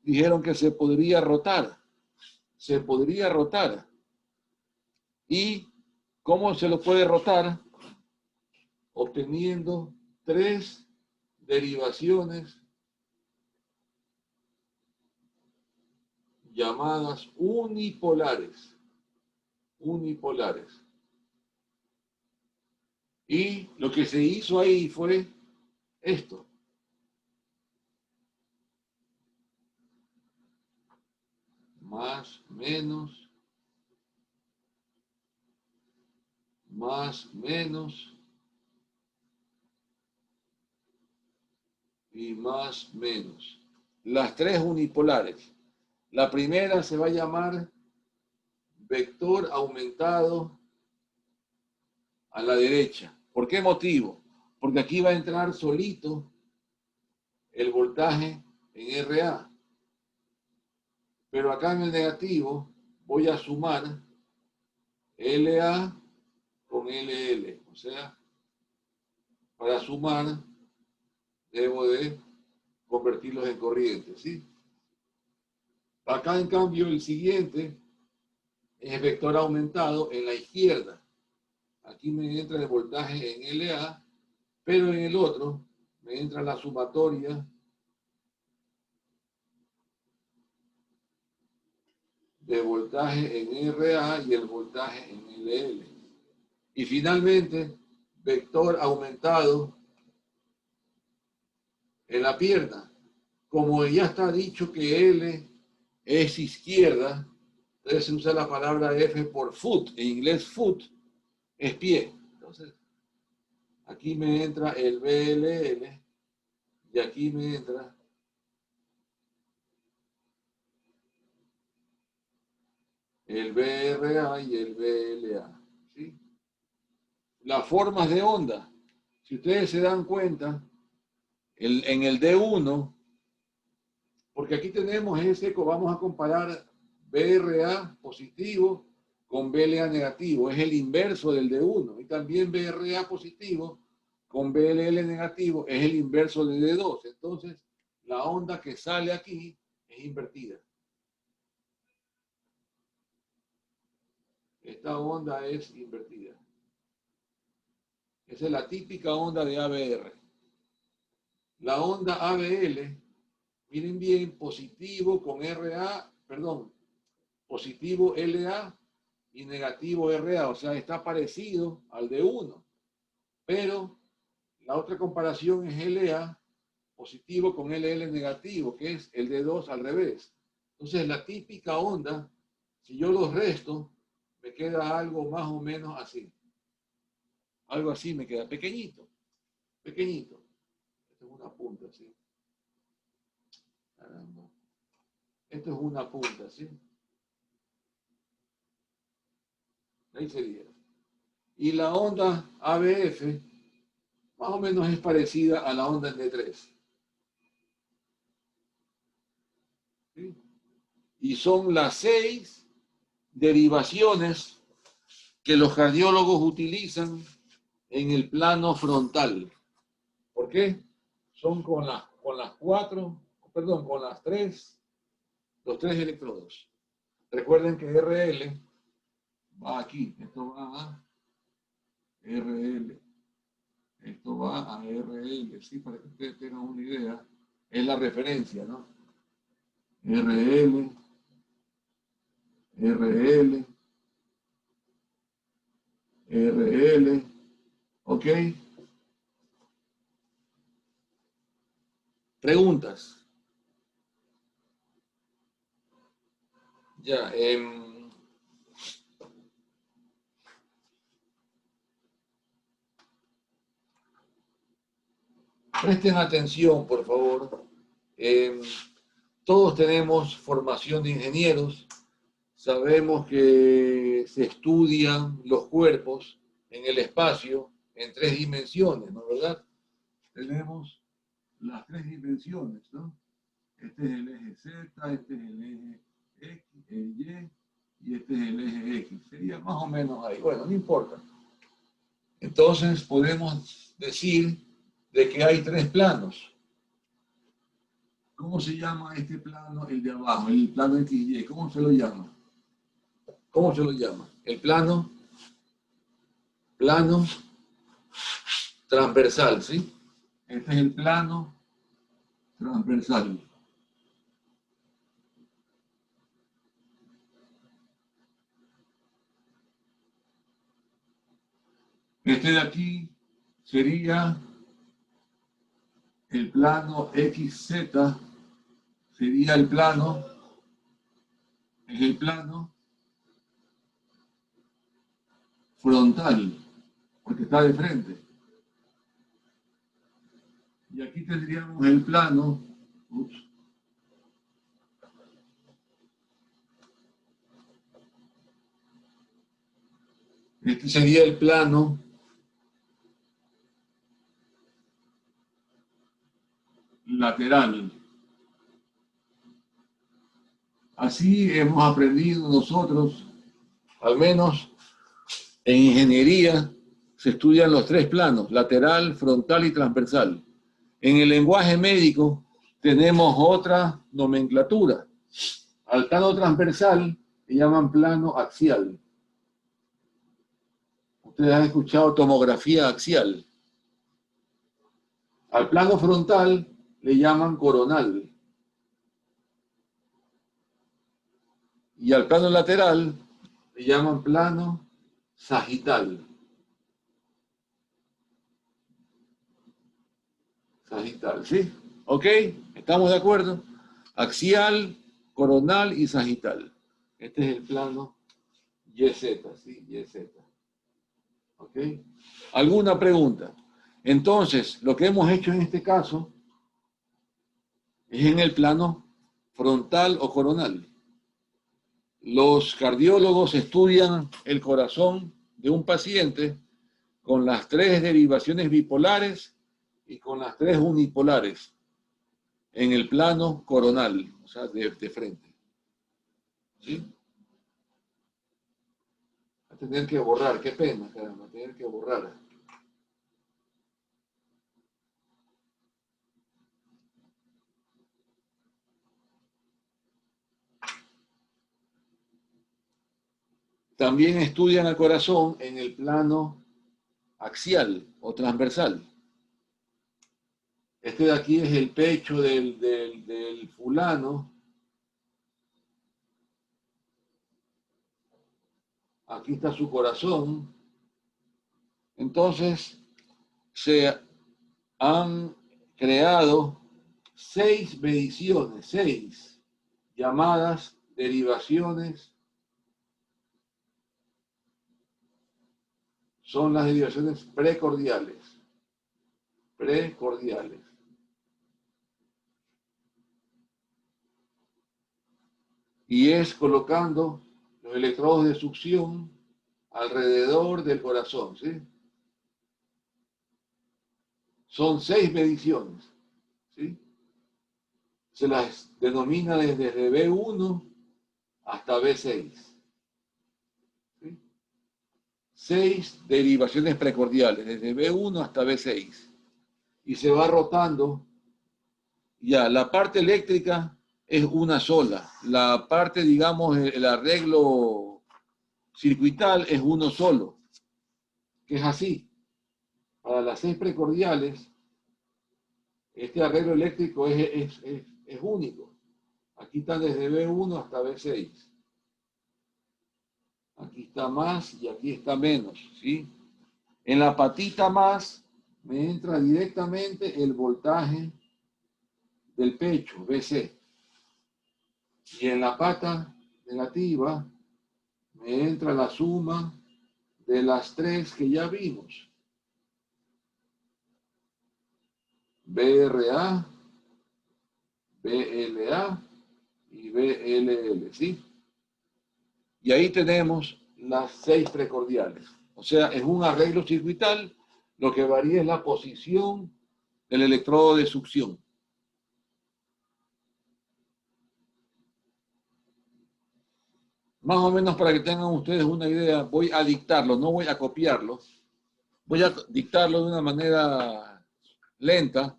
dijeron que se podría rotar. Se podría rotar. ¿Y cómo se lo puede rotar? Obteniendo 3 derivaciones llamadas unipolares. Unipolares. Y lo que se hizo ahí fue esto. Más, menos, más, menos, y más, menos. Las 3 unipolares. La primera se va a llamar vector aumentado a la derecha. ¿Por qué motivo? Porque aquí va a entrar solito el voltaje en RA. Pero acá en el negativo voy a sumar LA con LL. O sea, para sumar debo de convertirlos en corriente, ¿sí? Acá en cambio el siguiente es vector aumentado en la izquierda. Aquí me entra el voltaje en LA, pero en el otro me entra la sumatoria de voltaje en RA y el voltaje en LL. Y finalmente, vector aumentado en la pierna. Como ya está dicho que L es izquierda, entonces se usa la palabra F por foot. En inglés foot es pie. Entonces, aquí me entra el BLL y aquí me entra el BRA y el BLA. ¿Sí? Las formas de onda. Si ustedes se dan cuenta, en el D1, porque aquí tenemos ese, vamos a comparar BRA positivo con BLA negativo, es el inverso del D1, y también BRA positivo con BLL negativo es el inverso de D2, entonces la onda que sale aquí es invertida. Esta onda es invertida. Esa es la típica onda de ABR. La onda ABL, miren bien, positivo con RA, perdón, positivo LA y negativo RA, o sea, está parecido al de 1, pero la otra comparación es LA positivo con LL negativo, que es el de 2 al revés. Entonces, la típica onda, si yo los resto, me queda algo más o menos así. Algo así me queda, pequeñito, pequeñito. Esto es una punta, ¿sí? Caramba. Esto es una punta, ¿sí? Ahí sería. Y la onda ABF más o menos es parecida a la onda en D3. ¿Sí? Y son las 6 derivaciones que los cardiólogos utilizan en el plano frontal. ¿Por qué? Son con las 4, perdón, con las 3, los 3 electrodos. Recuerden que RL va aquí, esto va a RL, esto va a RL, ¿sí? Para que ustedes tengan una idea, es la referencia, ¿no? RL, RL, RL, ¿ok? Preguntas. Ya, presten atención, por favor. Todos tenemos formación de ingenieros, sabemos que se estudian los cuerpos, en el espacio en 3 dimensiones, ¿no es verdad? Tenemos las 3 dimensiones, ¿no? Este es el eje Z, este es el eje X, Y, y este es el eje X. Sería más o menos ahí. Bueno, no importa. Entonces podemos decir de que hay 3 planos. ¿Cómo se llama este plano, el de abajo, el plano XY? ¿Cómo se lo llama? ¿Cómo se lo llama? El plano transversal, ¿sí? Este es el plano transversal. Este de aquí sería el plano XZ, sería el plano, es el plano frontal, porque está de frente. Y aquí tendríamos el plano, este sería el plano lateral. Así hemos aprendido nosotros, al menos en ingeniería, se estudian los 3 planos, lateral, frontal y transversal. En el lenguaje médico tenemos otra nomenclatura. Al plano transversal le llaman plano axial. Ustedes han escuchado tomografía axial. Al plano frontal le llaman coronal. Y al plano lateral le llaman plano sagital. Sagital, ¿sí? ¿Ok? ¿Estamos de acuerdo? Axial, coronal y sagital. Este es el plano YZ, ¿sí? YZ. ¿Ok? ¿Alguna pregunta? Entonces, lo que hemos hecho en este caso es en el plano frontal o coronal. Los cardiólogos estudian el corazón de un paciente con las 3 derivaciones bipolares y con las 3 unipolares en el plano coronal, o sea, de frente. ¿Sí? A tener que borrar, qué pena, caramba, tener que borrar. También estudian al corazón en el plano axial o transversal. Este de aquí es el pecho del fulano. Aquí está su corazón. Entonces, se han creado 6 mediciones, 6 llamadas derivaciones. Son las derivaciones precordiales. Precordiales. Y es colocando los electrodos de succión alrededor del corazón, ¿sí? Son 6 mediciones, ¿sí? Se las denomina desde B1 hasta B6. ¿Sí? 6 derivaciones precordiales, desde B1 hasta B6. Y se va rotando. Ya, la parte eléctrica es una sola. La parte, digamos, el arreglo circuital es uno solo, que es así. Para las 6 precordiales, este arreglo eléctrico es único. Aquí está desde B1 hasta B6. Aquí está más y aquí está menos, ¿sí? En la patita más me entra directamente el voltaje del pecho, BC. Y en la pata negativa me entra la suma de las 3 que ya vimos. BRA, BLA y BLL, ¿sí? Y ahí tenemos las 6 precordiales, O sea, es un arreglo circuital, lo que varía es la posición del electrodo de succión. Más o menos para que tengan ustedes una idea, voy a dictarlo, no voy a copiarlo. Voy a dictarlo de una manera lenta.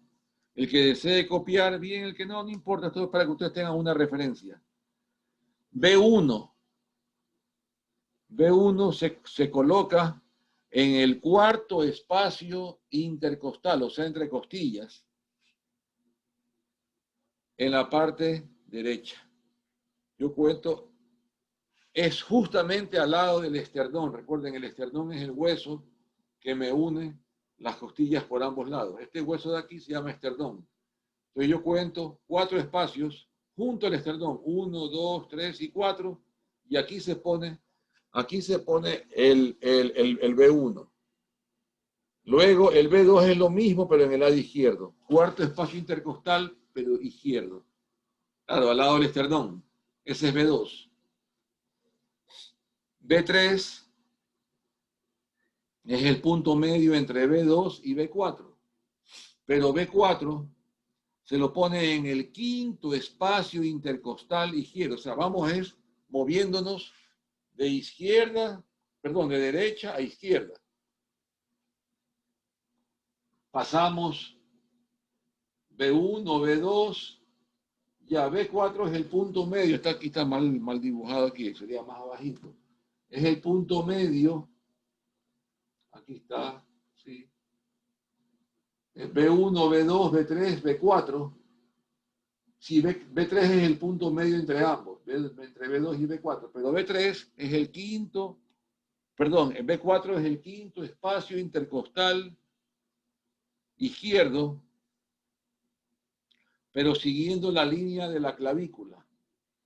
El que desee copiar, bien, el que no, no importa, esto es para que ustedes tengan una referencia. B1 se coloca en el cuarto espacio intercostal, o sea, entre costillas, en la parte derecha. Yo cuento, es justamente al lado del esternón. Recuerden, el esternón es el hueso que me une las costillas por ambos lados. Este hueso de aquí se llama esternón. Entonces yo cuento 4 espacios junto al esternón, 1, 2, 3 y 4, y aquí se pone el B1. Luego el B2 es lo mismo, pero en el lado izquierdo. Cuarto espacio intercostal, pero izquierdo. Claro, al lado del esternón. Ese es B2. B3 es el punto medio entre B2 y B4. Pero B4 se lo pone en el quinto espacio intercostal izquierdo. O sea, vamos moviéndonos de derecha a izquierda. Pasamos B1, B2, ya B4 es el punto medio. Aquí está mal dibujado aquí, sería más abajito. Es el punto medio. Aquí está, sí. B1, B2, B3, B4. Sí, B3 es el punto medio entre ambos, entre B2 y B4, pero B3 es el quinto, perdón, B4 es el quinto espacio intercostal izquierdo, pero siguiendo la línea de la clavícula.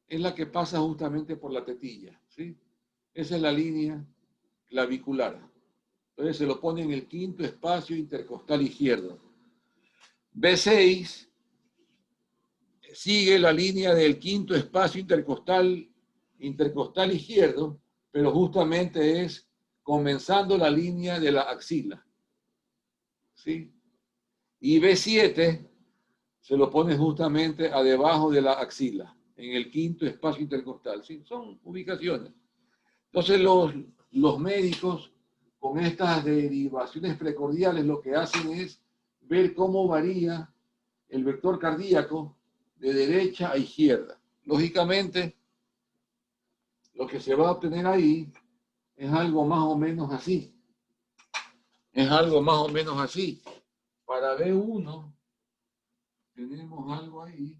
Es la que pasa justamente por la tetilla, ¿sí? Esa es la línea clavicular. Entonces se lo pone en el quinto espacio intercostal izquierdo. B6 sigue la línea del quinto espacio intercostal izquierdo, pero justamente es comenzando la línea de la axila. ¿Sí? Y B7 se lo pone justamente a debajo de la axila, en el quinto espacio intercostal. ¿Sí? Son ubicaciones. Entonces los médicos con estas derivaciones precordiales lo que hacen es ver cómo varía el vector cardíaco de derecha a izquierda. Lógicamente, lo que se va a obtener ahí es algo más o menos así. Es algo más o menos así. Para B1 tenemos algo ahí.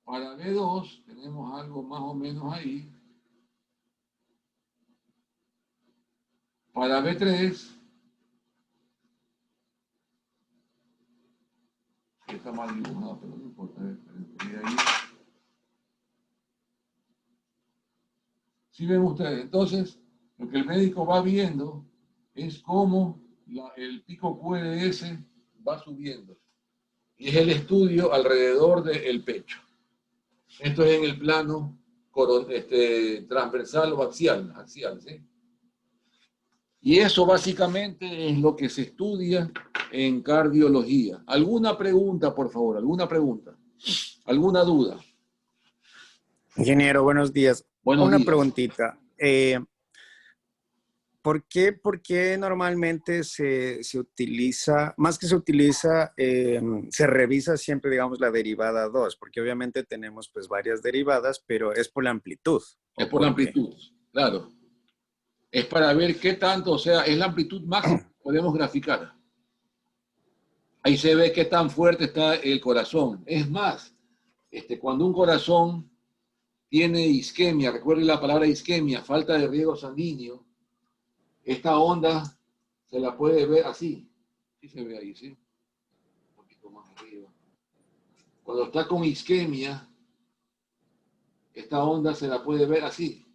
Para B2 tenemos algo más o menos ahí. Para B3 está mal dibujado, pero no importa. Ahí. ¿Sí ven ustedes? Entonces, lo que el médico va viendo es cómo el pico QRS va subiendo. Y es el estudio alrededor del pecho. Esto es en el plano transversal o axial, ¿sí? Y eso básicamente es lo que se estudia en cardiología. ¿Alguna pregunta, por favor? ¿Alguna pregunta? ¿Alguna duda? Ingeniero, buenos días. Buenos días. Preguntita. ¿Por qué normalmente se utiliza, más que se utiliza, se revisa siempre, digamos, la derivada 2? Porque obviamente tenemos pues varias derivadas, pero es por la amplitud. Es por la amplitud, claro. Es para ver qué tanto, o sea, es la amplitud máxima que podemos graficar. Ahí se ve qué tan fuerte está el corazón. Es más, cuando un corazón tiene isquemia, recuerden la palabra isquemia, falta de riego sanguíneo, esta onda se la puede ver así. Sí se ve ahí, ¿sí? Un poquito más arriba. Cuando está con isquemia, esta onda se la puede ver así.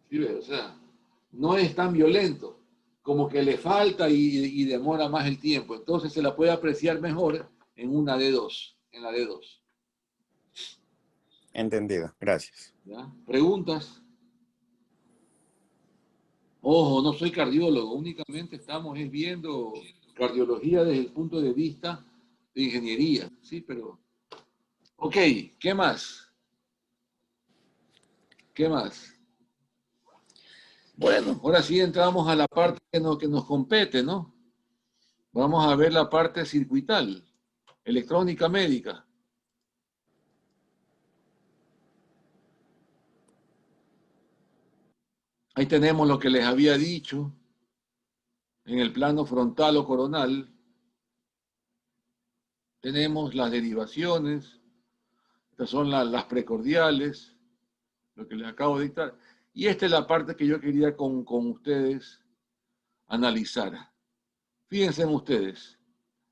¿Sí ve? O sea, no es tan violento, como que le falta y demora más el tiempo. Entonces se la puede apreciar mejor en una D2, en la D2. Entendido. Gracias. ¿Ya? ¿Preguntas? Ojo, no soy cardiólogo, únicamente estamos viendo cardiología desde el punto de vista de ingeniería, ¿sí? Pero, ok, ¿qué más? ¿Qué más? Bueno, ahora sí entramos a la parte que nos compete, ¿no? Vamos a ver la parte circuital, electrónica médica. Ahí tenemos lo que les había dicho en el plano frontal o coronal. Tenemos las derivaciones, estas son las precordiales, lo que les acabo de dictar. Y esta es la parte que yo quería con ustedes analizar. Fíjense en ustedes,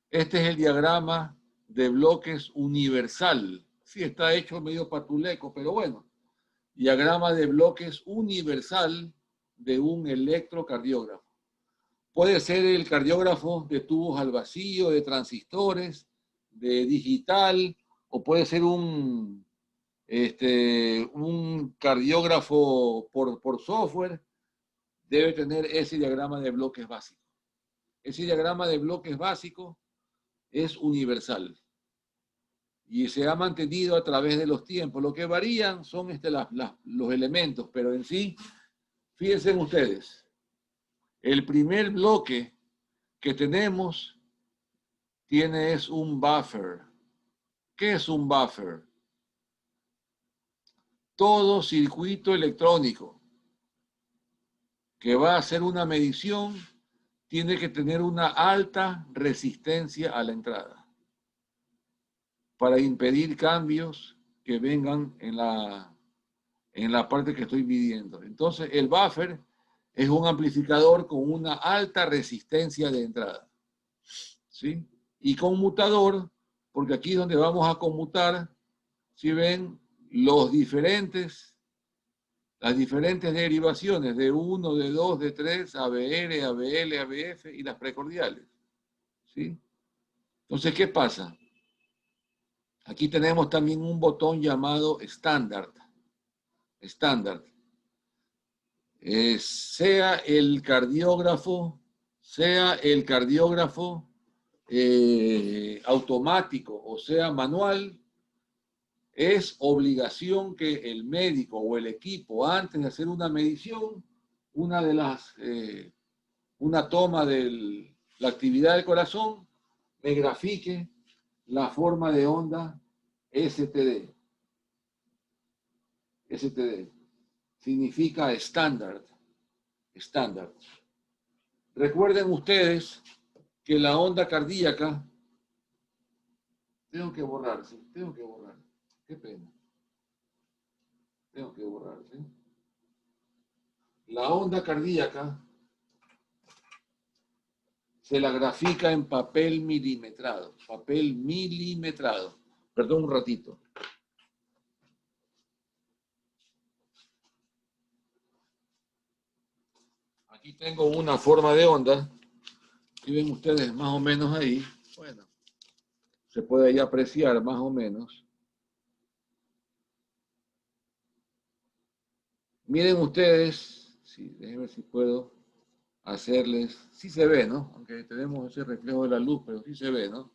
este es el diagrama de bloques universal. Sí, está hecho medio patuleco, pero bueno. Diagrama de bloques universal de un electrocardiógrafo. Puede ser el cardiógrafo de tubos al vacío, de transistores, de digital, o puede ser un cardiógrafo por software. Debe tener ese diagrama de bloques básicos. Ese diagrama de bloques básicos es universal y se ha mantenido a través de los tiempos. Lo que varían son los elementos, pero en sí, fíjense ustedes, el primer bloque que tenemos es un buffer. ¿Qué es un buffer? Todo circuito electrónico que va a hacer una medición tiene que tener una alta resistencia a la entrada para impedir cambios que vengan en la parte que estoy midiendo. Entonces, el buffer es un amplificador con una alta resistencia de entrada, ¿sí? Y conmutador, porque aquí es donde vamos a conmutar, si ven, las diferentes derivaciones de 1, de 2, de 3, ABR, ABL, ABF y las precordiales, ¿sí? Entonces, ¿qué pasa? Aquí tenemos también un botón llamado Standard. Standard. Sea el cardiógrafo automático o sea manual, es obligación que el médico o el equipo, antes de hacer una medición, una toma de la actividad del corazón, me grafique la forma de onda STD. STD significa estándar. Estándar. Recuerden ustedes que la onda cardíaca, tengo que borrar, qué pena, tengo que borrar, ¿sí? La onda cardíaca se la grafica en papel milimetrado, perdón un ratito. Aquí tengo una forma de onda, y ven ustedes más o menos ahí, bueno, se puede ahí apreciar más o menos. Miren ustedes, sí, déjenme ver si puedo hacerles, sí se ve, ¿no? Aunque tenemos ese reflejo de la luz, pero sí se ve, ¿no?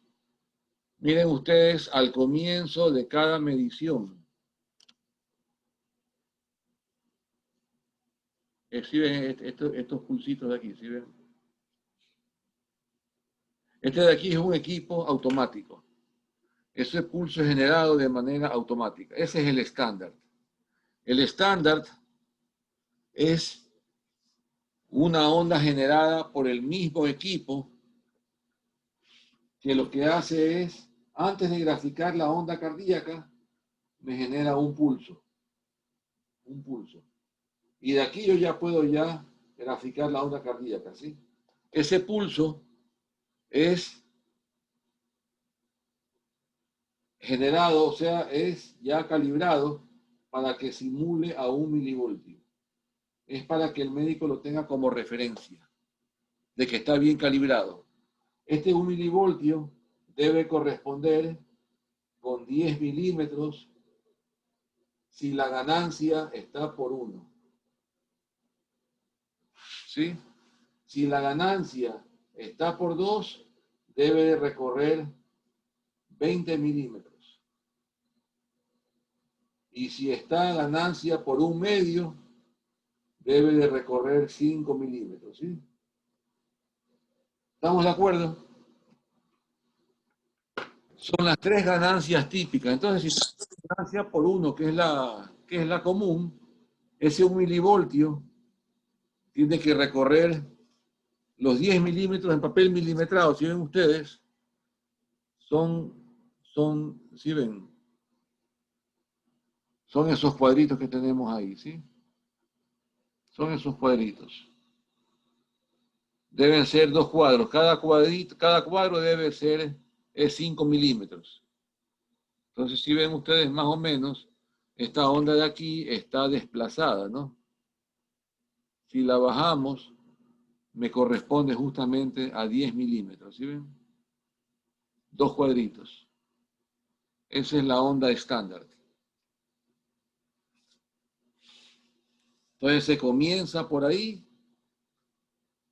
Miren ustedes al comienzo de cada medición. ¿Sí ven estos pulsitos de aquí? ¿Sí ven? Este de aquí es un equipo automático. Ese pulso es generado de manera automática. Ese es el estándar. El estándar es una onda generada por el mismo equipo que lo que hace es, antes de graficar la onda cardíaca, me genera un pulso. Un pulso. Y de aquí yo ya puedo graficar la onda cardíaca, ¿sí? Ese pulso es generado, o sea, es ya calibrado para que simule a 1 milivoltio. Es para que el médico lo tenga como referencia de que está bien calibrado. Este 1 milivoltio debe corresponder con 10 milímetros si la ganancia está por 1. ¿Sí? Si la ganancia está por 2, debe de recorrer 20 milímetros. Y si está ganancia por 1/2, debe de recorrer 5 milímetros. ¿Sí? ¿Estamos de acuerdo? Son las 3 ganancias típicas. Entonces, si está ganancia por 1, que es la común, ese 1 milivoltio tiene que recorrer los 10 milímetros en papel milimetrado. Si ven ustedes, ¿sí ven? Son esos cuadritos que tenemos ahí, ¿sí? Son esos cuadritos. Deben ser 2 cuadros. Cada cuadro debe ser 5 milímetros. Entonces, si ven ustedes más o menos, esta onda de aquí está desplazada, ¿no? Si la bajamos, me corresponde justamente a 10 milímetros, ¿sí ven? 2 cuadritos. Esa es la onda estándar. Entonces se comienza por ahí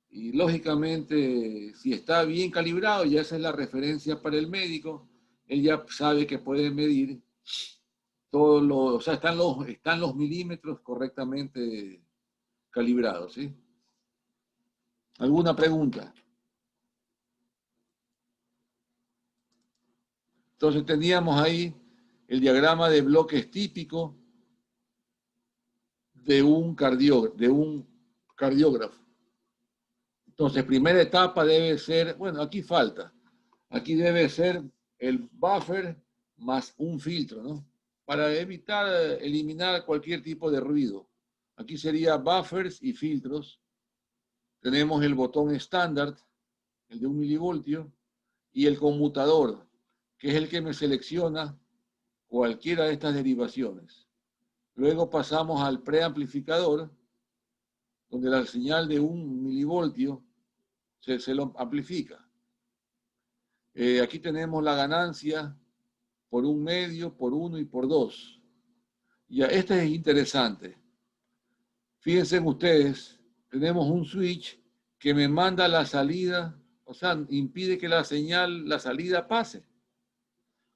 y lógicamente si está bien calibrado, ya esa es la referencia para el médico, él ya sabe que puede medir todo o sea, están los milímetros correctamente calibrados, ¿sí? ¿Alguna pregunta? Entonces teníamos ahí el diagrama de bloques típico de un cardiógrafo. Entonces, primera etapa debe ser, bueno, aquí falta. Aquí debe ser el buffer más un filtro, ¿no? Para eliminar cualquier tipo de ruido. Aquí sería buffers y filtros. Tenemos el botón estándar, el de 1 milivoltio, y el conmutador, que es el que me selecciona cualquiera de estas derivaciones. Luego pasamos al preamplificador, donde la señal de 1 milivoltio se lo amplifica. Aquí tenemos la ganancia por 1/2, por 1 y por 2. Ya, este es interesante. Fíjense ustedes, tenemos un switch que me manda la salida, o sea, impide que la salida pase.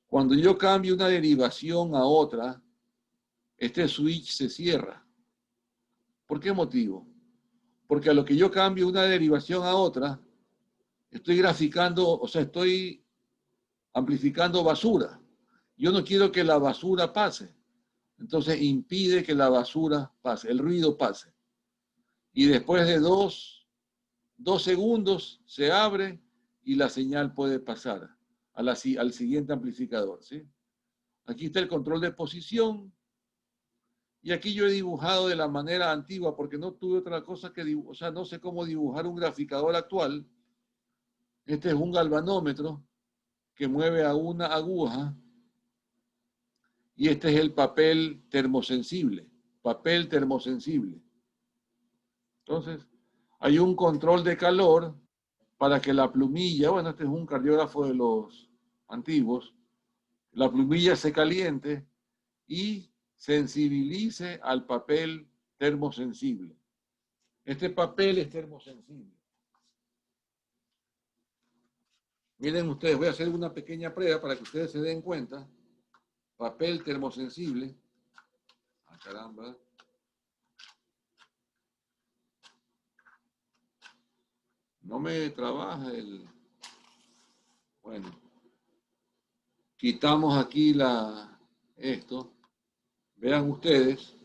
Cuando yo cambio una derivación a otra, este switch se cierra. ¿Por qué motivo? Porque a lo que yo cambio una derivación a otra, estoy graficando, o sea, estoy amplificando basura. Yo no quiero que la basura pase. Entonces impide que la basura pase, el ruido pase. Y después de 2 segundos se abre y la señal puede pasar al siguiente amplificador, ¿sí? Aquí está el control de posición. Y aquí yo he dibujado de la manera antigua porque no tuve otra cosa que dibujar, o sea, no sé cómo dibujar un graficador actual. Este es un galvanómetro que mueve a una aguja y este es el papel termosensible. Papel termosensible. Entonces, hay un control de calor para que la plumilla, bueno, este es un cardiógrafo de los antiguos, la plumilla se caliente y sensibilice al papel termosensible. Este papel es termosensible. Miren ustedes, voy a hacer una pequeña prueba para que ustedes se den cuenta. Papel termosensible. Ah, caramba. No me trabaja el... Bueno. Quitamos aquí esto. Vean ustedes.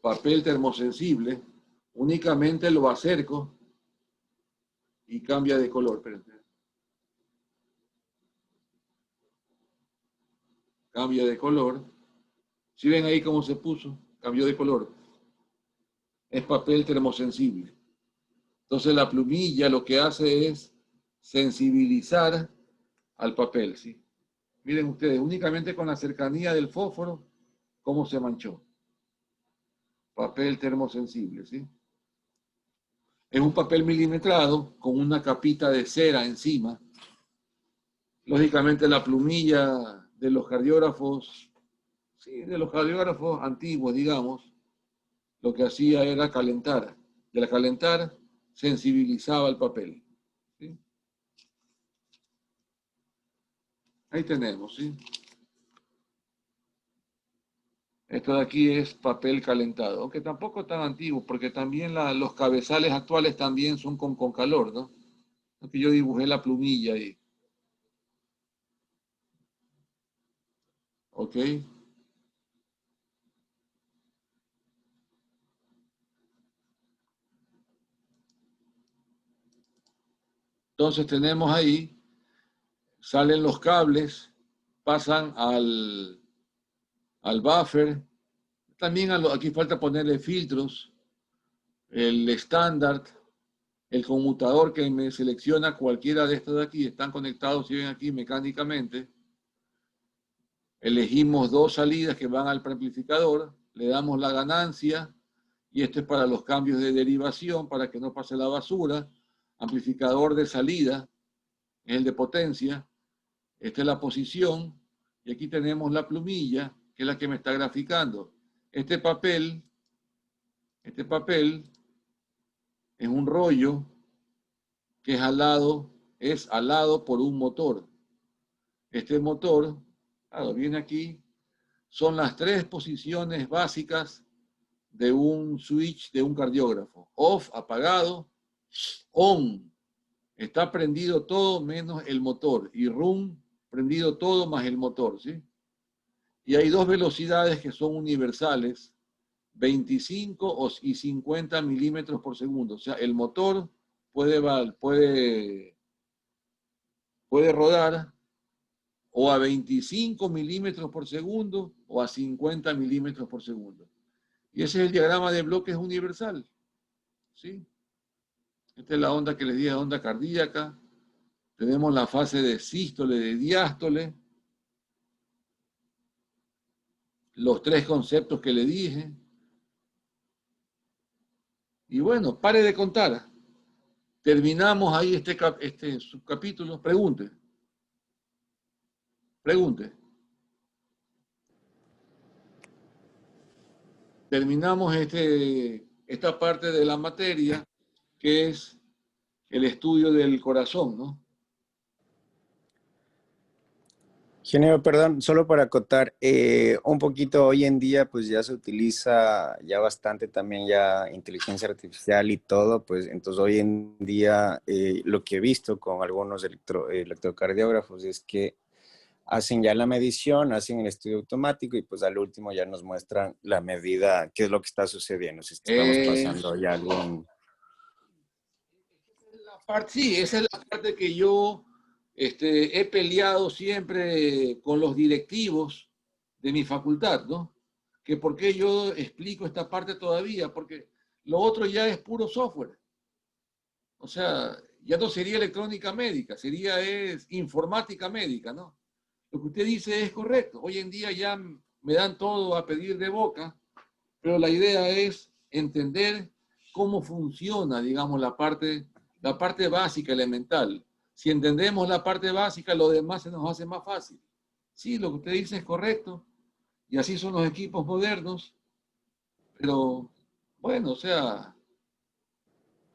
Papel termosensible. Únicamente lo acerco y cambia de color. Espérense. Cambia de color. ¿Sí ven ahí cómo se puso? Cambió de color. Es papel termosensible. Entonces la plumilla lo que hace es sensibilizar al papel, ¿sí? Miren ustedes, únicamente con la cercanía del fósforo, cómo se manchó. Papel termosensible, ¿sí? Es un papel milimetrado con una capita de cera encima. Lógicamente la plumilla de los cardiógrafos Sí, de los cardiógrafos antiguos, digamos, lo que hacía era calentar. De la calentar, sensibilizaba el papel. ¿Sí? Ahí tenemos, ¿sí? Esto de aquí es papel calentado, aunque tampoco es tan antiguo, porque también los cabezales actuales también son con calor, ¿no? Aquí yo dibujé la plumilla ahí. ¿Ok? Entonces tenemos ahí, salen los cables, pasan al buffer. También aquí falta ponerle filtros, el estándar, el conmutador que me selecciona cualquiera de estos de aquí, están conectados, si ven aquí mecánicamente. Elegimos dos salidas que van al preamplificador, le damos la ganancia, y esto es para los cambios de derivación, para que no pase la basura. Amplificador de salida es el de potencia. Esta es la posición, y aquí tenemos la plumilla, que es la que me está graficando. Este papel es un rollo que es alado por un motor. Este motor, claro, viene aquí, son las tres posiciones básicas de un switch de un cardiógrafo. Off, apagado, on, está prendido todo menos el motor, y run, prendido todo más el motor, ¿sí? Y hay dos velocidades que son universales, 25 y 50 milímetros por segundo. O sea, el motor puede rodar o a 25 milímetros por segundo o a 50 milímetros por segundo. Y ese es el diagrama de bloques universal. ¿Sí? Esta es la onda que les dije, onda cardíaca. Tenemos la fase de sístole, de diástole. Los tres conceptos que le dije. Y bueno, pare de contar. Terminamos ahí este subcapítulo. Pregunte. Terminamos esta parte de la materia, que es el estudio del corazón, ¿no? Ingeniero, perdón, solo para acotar, un poquito hoy en día pues ya se utiliza ya bastante también ya inteligencia artificial y todo, pues entonces hoy en día lo que he visto con algunos electrocardiógrafos es que hacen ya la medición, hacen el estudio automático y pues al último ya nos muestran la medida, qué es lo que está sucediendo, si estamos pasando ya algún... Sí, esa es la parte que yo he peleado siempre con los directivos de mi facultad, ¿no? Que por qué yo explico esta parte todavía, porque lo otro ya es puro software. O sea, ya no sería electrónica médica, es informática médica, ¿no? Lo que usted dice es correcto. Hoy en día ya me dan todo a pedir de boca, pero la idea es entender cómo funciona, digamos, la parte básica, elemental. Si entendemos la parte básica, lo demás se nos hace más fácil. Sí, lo que usted dice es correcto, y así son los equipos modernos, pero bueno, o sea,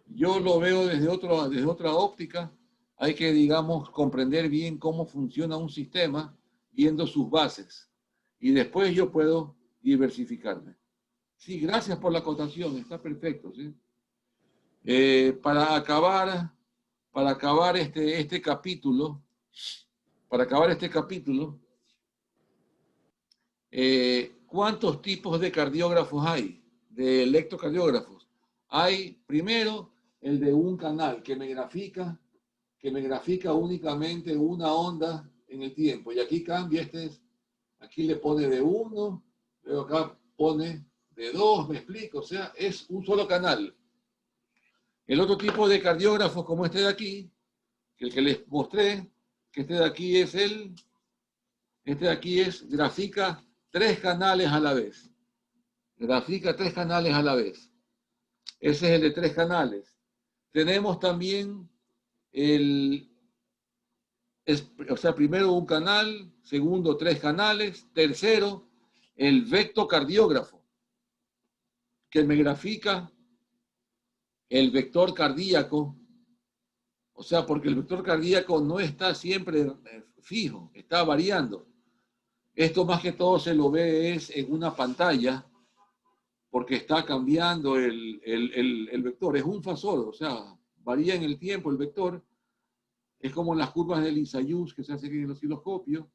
yo lo veo desde otra óptica. Hay que, digamos, comprender bien cómo funciona un sistema, viendo sus bases, y después yo puedo diversificarme. Sí, gracias por la acotación, está perfecto, ¿sí? Para acabar este capítulo, ¿cuántos tipos de cardiógrafos hay? De electrocardiógrafos. Hay primero el de un canal que me grafica únicamente una onda en el tiempo. Y aquí cambia, aquí le pone de 1, luego acá pone de 2, me explico, o sea, es un solo canal. El otro tipo de cardiógrafos, como este de aquí, que el que les mostré, que este de aquí grafica 3 canales a la vez. Grafica 3 canales a la vez. Ese es el de 3 canales. Tenemos también primero un canal, segundo 3 canales, tercero el vectocardiógrafo, que me grafica el vector cardíaco, o sea, porque el vector cardíaco no está siempre fijo, está variando. Esto más que todo se lo ve es en una pantalla, porque está cambiando el vector. Es un fasor, o sea, varía en el tiempo el vector. Es como las curvas del Isayus que se hacen en el osciloscopio.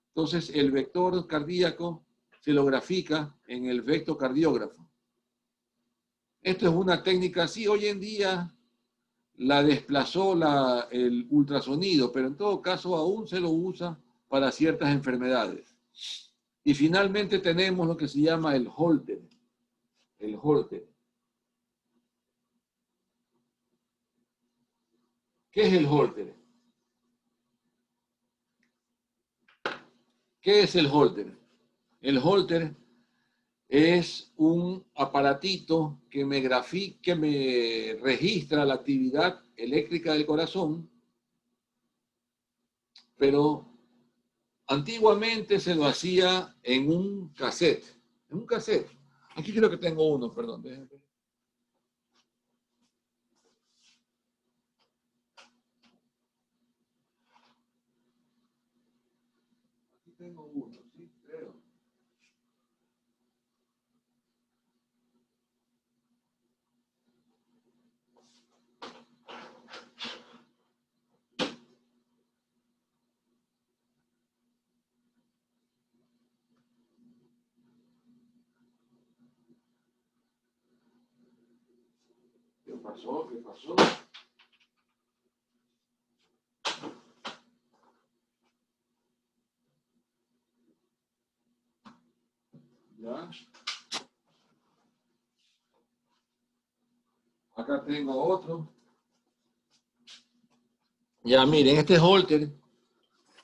Entonces, el vector cardíaco se lo grafica en el vectocardiógrafo. Esto es una técnica, sí, hoy en día la desplazó el ultrasonido, pero en todo caso aún se lo usa para ciertas enfermedades. Y finalmente tenemos lo que se llama el Holter. El Holter. ¿Qué es el Holter? ¿Qué es el Holter? El Holter es un aparatito que me registra la actividad eléctrica del corazón, pero antiguamente se lo hacía en un cassette. En un cassette. Aquí creo que tengo uno, perdón. Aquí tengo uno, sí, creo. ¿Qué pasó? ¿Qué pasó? ¿Ya? Acá tengo otro. Ya, miren, este Holter,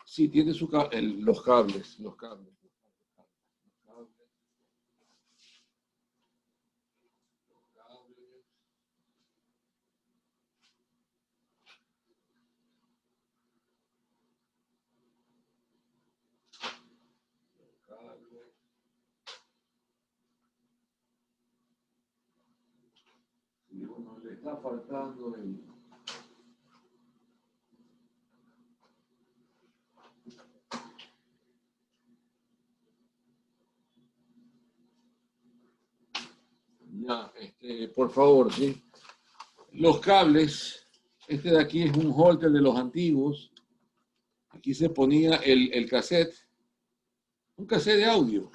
sí, tiene los cables. Y uno le está faltando el... Ya, por favor, ¿sí? Los cables, este de aquí es un Holter de los antiguos. Aquí se ponía el cassette, un cassette de audio.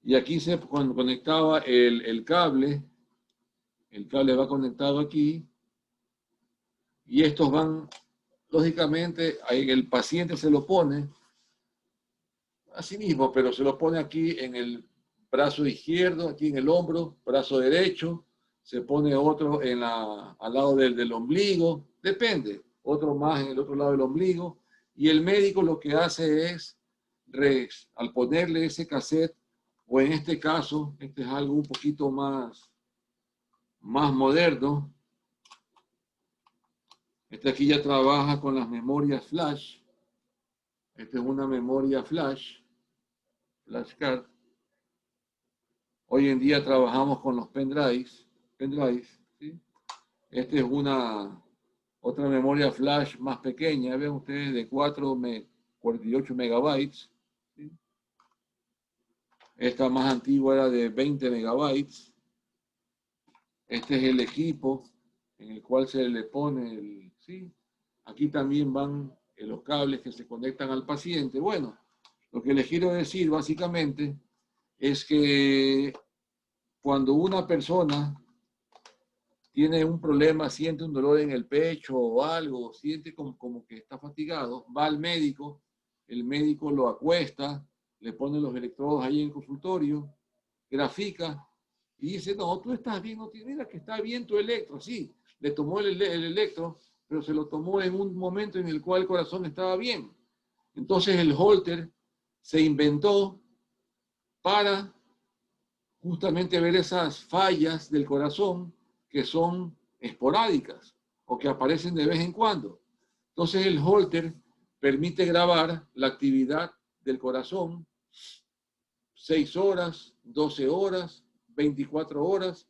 Y aquí se conectaba el cable va conectado aquí. Y estos van, lógicamente, ahí el paciente se lo pone a sí mismo, pero se lo pone aquí en el brazo izquierdo, aquí en el hombro, brazo derecho, se pone otro al lado del ombligo, depende, otro más en el otro lado del ombligo, y el médico lo que hace es, al ponerle ese cassette, o en este caso, este es algo un poquito más moderno, este aquí ya trabaja con las memorias flash, esta es una memoria flashcard. Hoy en día trabajamos con los pendrives, ¿sí? Esta es otra memoria flash más pequeña, vean ustedes, de 48 megabytes. ¿Sí? Esta más antigua era de 20 megabytes. Este es el equipo en el cual se le pone ¿sí? Aquí también van los cables que se conectan al paciente. Bueno, lo que les quiero decir básicamente es que cuando una persona tiene un problema, siente un dolor en el pecho o algo, siente como que está fatigado, va al médico, el médico lo acuesta, le pone los electrodos ahí en el consultorio, grafica y dice, no, tú estás bien, mira que está bien tu electro, sí, le tomó el electro, pero se lo tomó en un momento en el cual el corazón estaba bien. Entonces el Holter se inventó para justamente ver esas fallas del corazón que son esporádicas o que aparecen de vez en cuando. Entonces el Holter permite grabar la actividad del corazón 6 horas, 12 horas, 24 horas.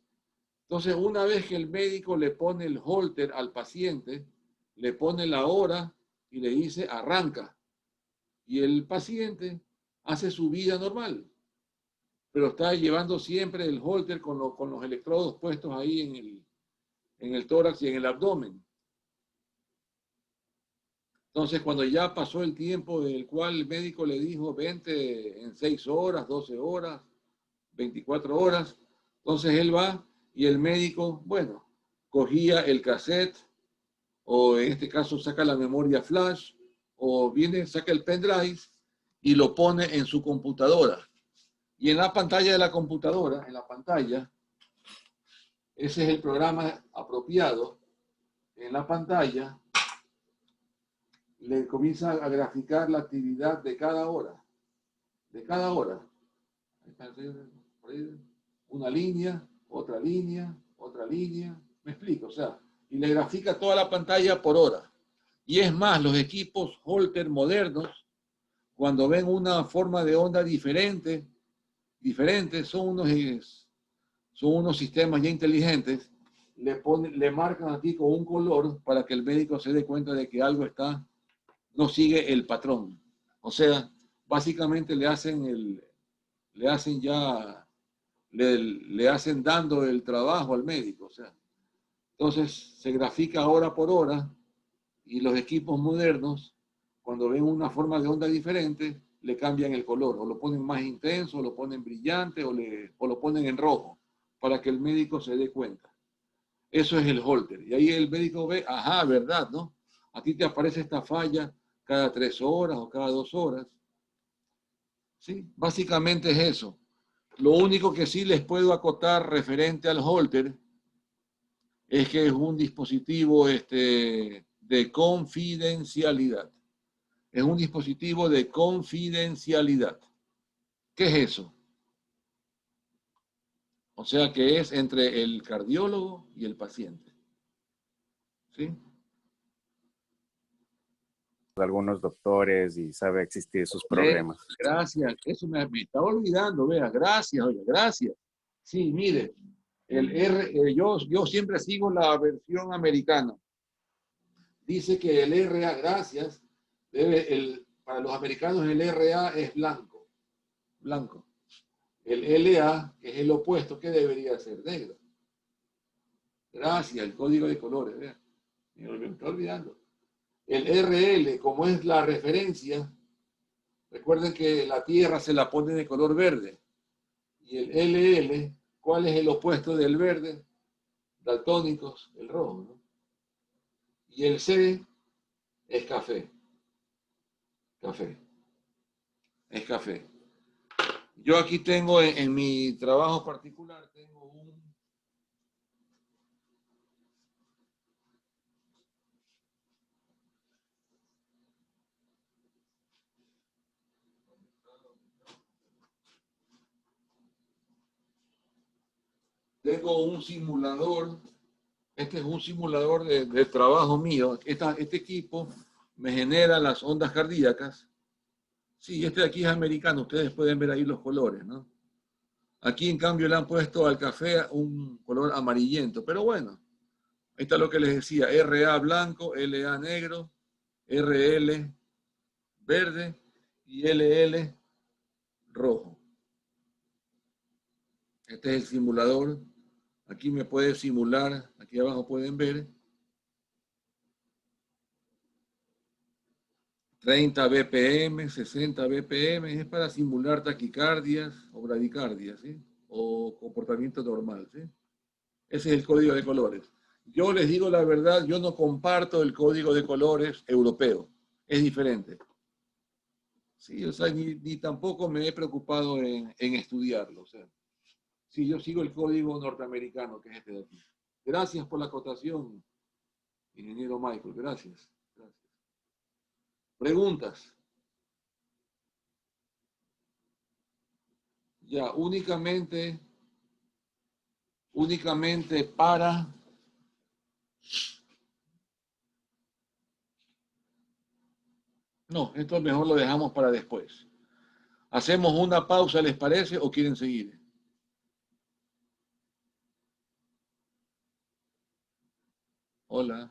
Entonces, una vez que el médico le pone el holter al paciente, le pone la hora y le dice arranca. Y el paciente hace su vida normal, pero está llevando siempre el holter con los electrodos puestos ahí en el tórax y en el abdomen. Entonces, cuando ya pasó el tiempo del cual el médico le dijo, vente en 6 horas, 12 horas, 24 horas, entonces él va y el médico, bueno, cogía el cassette, o en este caso saca la memoria flash, o viene, saca el pendrive y lo pone en su computadora. Y en la pantalla de la computadora, en la pantalla, ese es el programa apropiado, en la pantalla le comienza a graficar la actividad de cada hora. De cada hora. Una línea, otra línea, otra línea. ¿Me explico? O sea, y le grafica toda la pantalla por hora. Y es más, los equipos Holter modernos, cuando ven una forma de onda diferente, son unos sistemas ya inteligentes, le marcan aquí con un color para que el médico se dé cuenta de que algo no sigue el patrón. O sea, básicamente le hacen dando el trabajo al médico. O sea, entonces se grafica hora por hora y los equipos modernos, cuando ven una forma de onda diferente, le cambian el color, o lo ponen más intenso, o lo ponen brillante, o lo ponen en rojo, para que el médico se dé cuenta. Eso es el holter. Y ahí el médico ve, ajá, verdad, ¿no? A ti te aparece esta falla cada 3 horas o cada 2 horas. ¿Sí? Básicamente es eso. Lo único que sí les puedo acotar referente al holter es que es un dispositivo de confidencialidad. Es un dispositivo de confidencialidad. ¿Qué es eso? O sea que es entre el cardiólogo y el paciente. ¿Sí? Algunos doctores y sabe existir sus problemas. Gracias, eso me estaba olvidando, vea, gracias, oiga, gracias. Sí, mire, yo siempre sigo la versión americana. Dice que el RA, gracias, para los americanos el RA es blanco, blanco. El LA, que es el opuesto, ¿qué debería ser? Negro. Gracias, el código de colores, vea. Me estoy olvidando. El RL, como es la referencia, recuerden que la Tierra se la pone de color verde. Y el LL, ¿cuál es el opuesto del verde? Daltónicos, el rojo, ¿no? Y el C es café. Café. Es café. Yo aquí tengo en mi trabajo particular, tengo un simulador. Este es un simulador de trabajo mío. Este equipo me genera las ondas cardíacas. Sí, este de aquí es americano. Ustedes pueden ver ahí los colores, ¿no? Aquí, en cambio, le han puesto al café un color amarillento. Pero bueno, ahí está lo que les decía. RA blanco, LA negro, RL verde y LL rojo. Este es el simulador. Aquí me puede simular, aquí abajo pueden ver, 30 BPM, 60 BPM, es para simular taquicardias o bradicardias, ¿sí? O comportamiento normal, ¿sí? Ese es el código de colores. Yo les digo la verdad, yo no comparto el código de colores europeo, es diferente. Sí, o sea, ni tampoco me he preocupado en estudiarlo, o sea. Sí, yo sigo el código norteamericano, que es este de aquí. Gracias por la acotación, ingeniero Michael, gracias. Gracias. Preguntas. Ya, únicamente para... No, esto mejor lo dejamos para después. ¿Hacemos una pausa, les parece, o quieren seguir? Hola.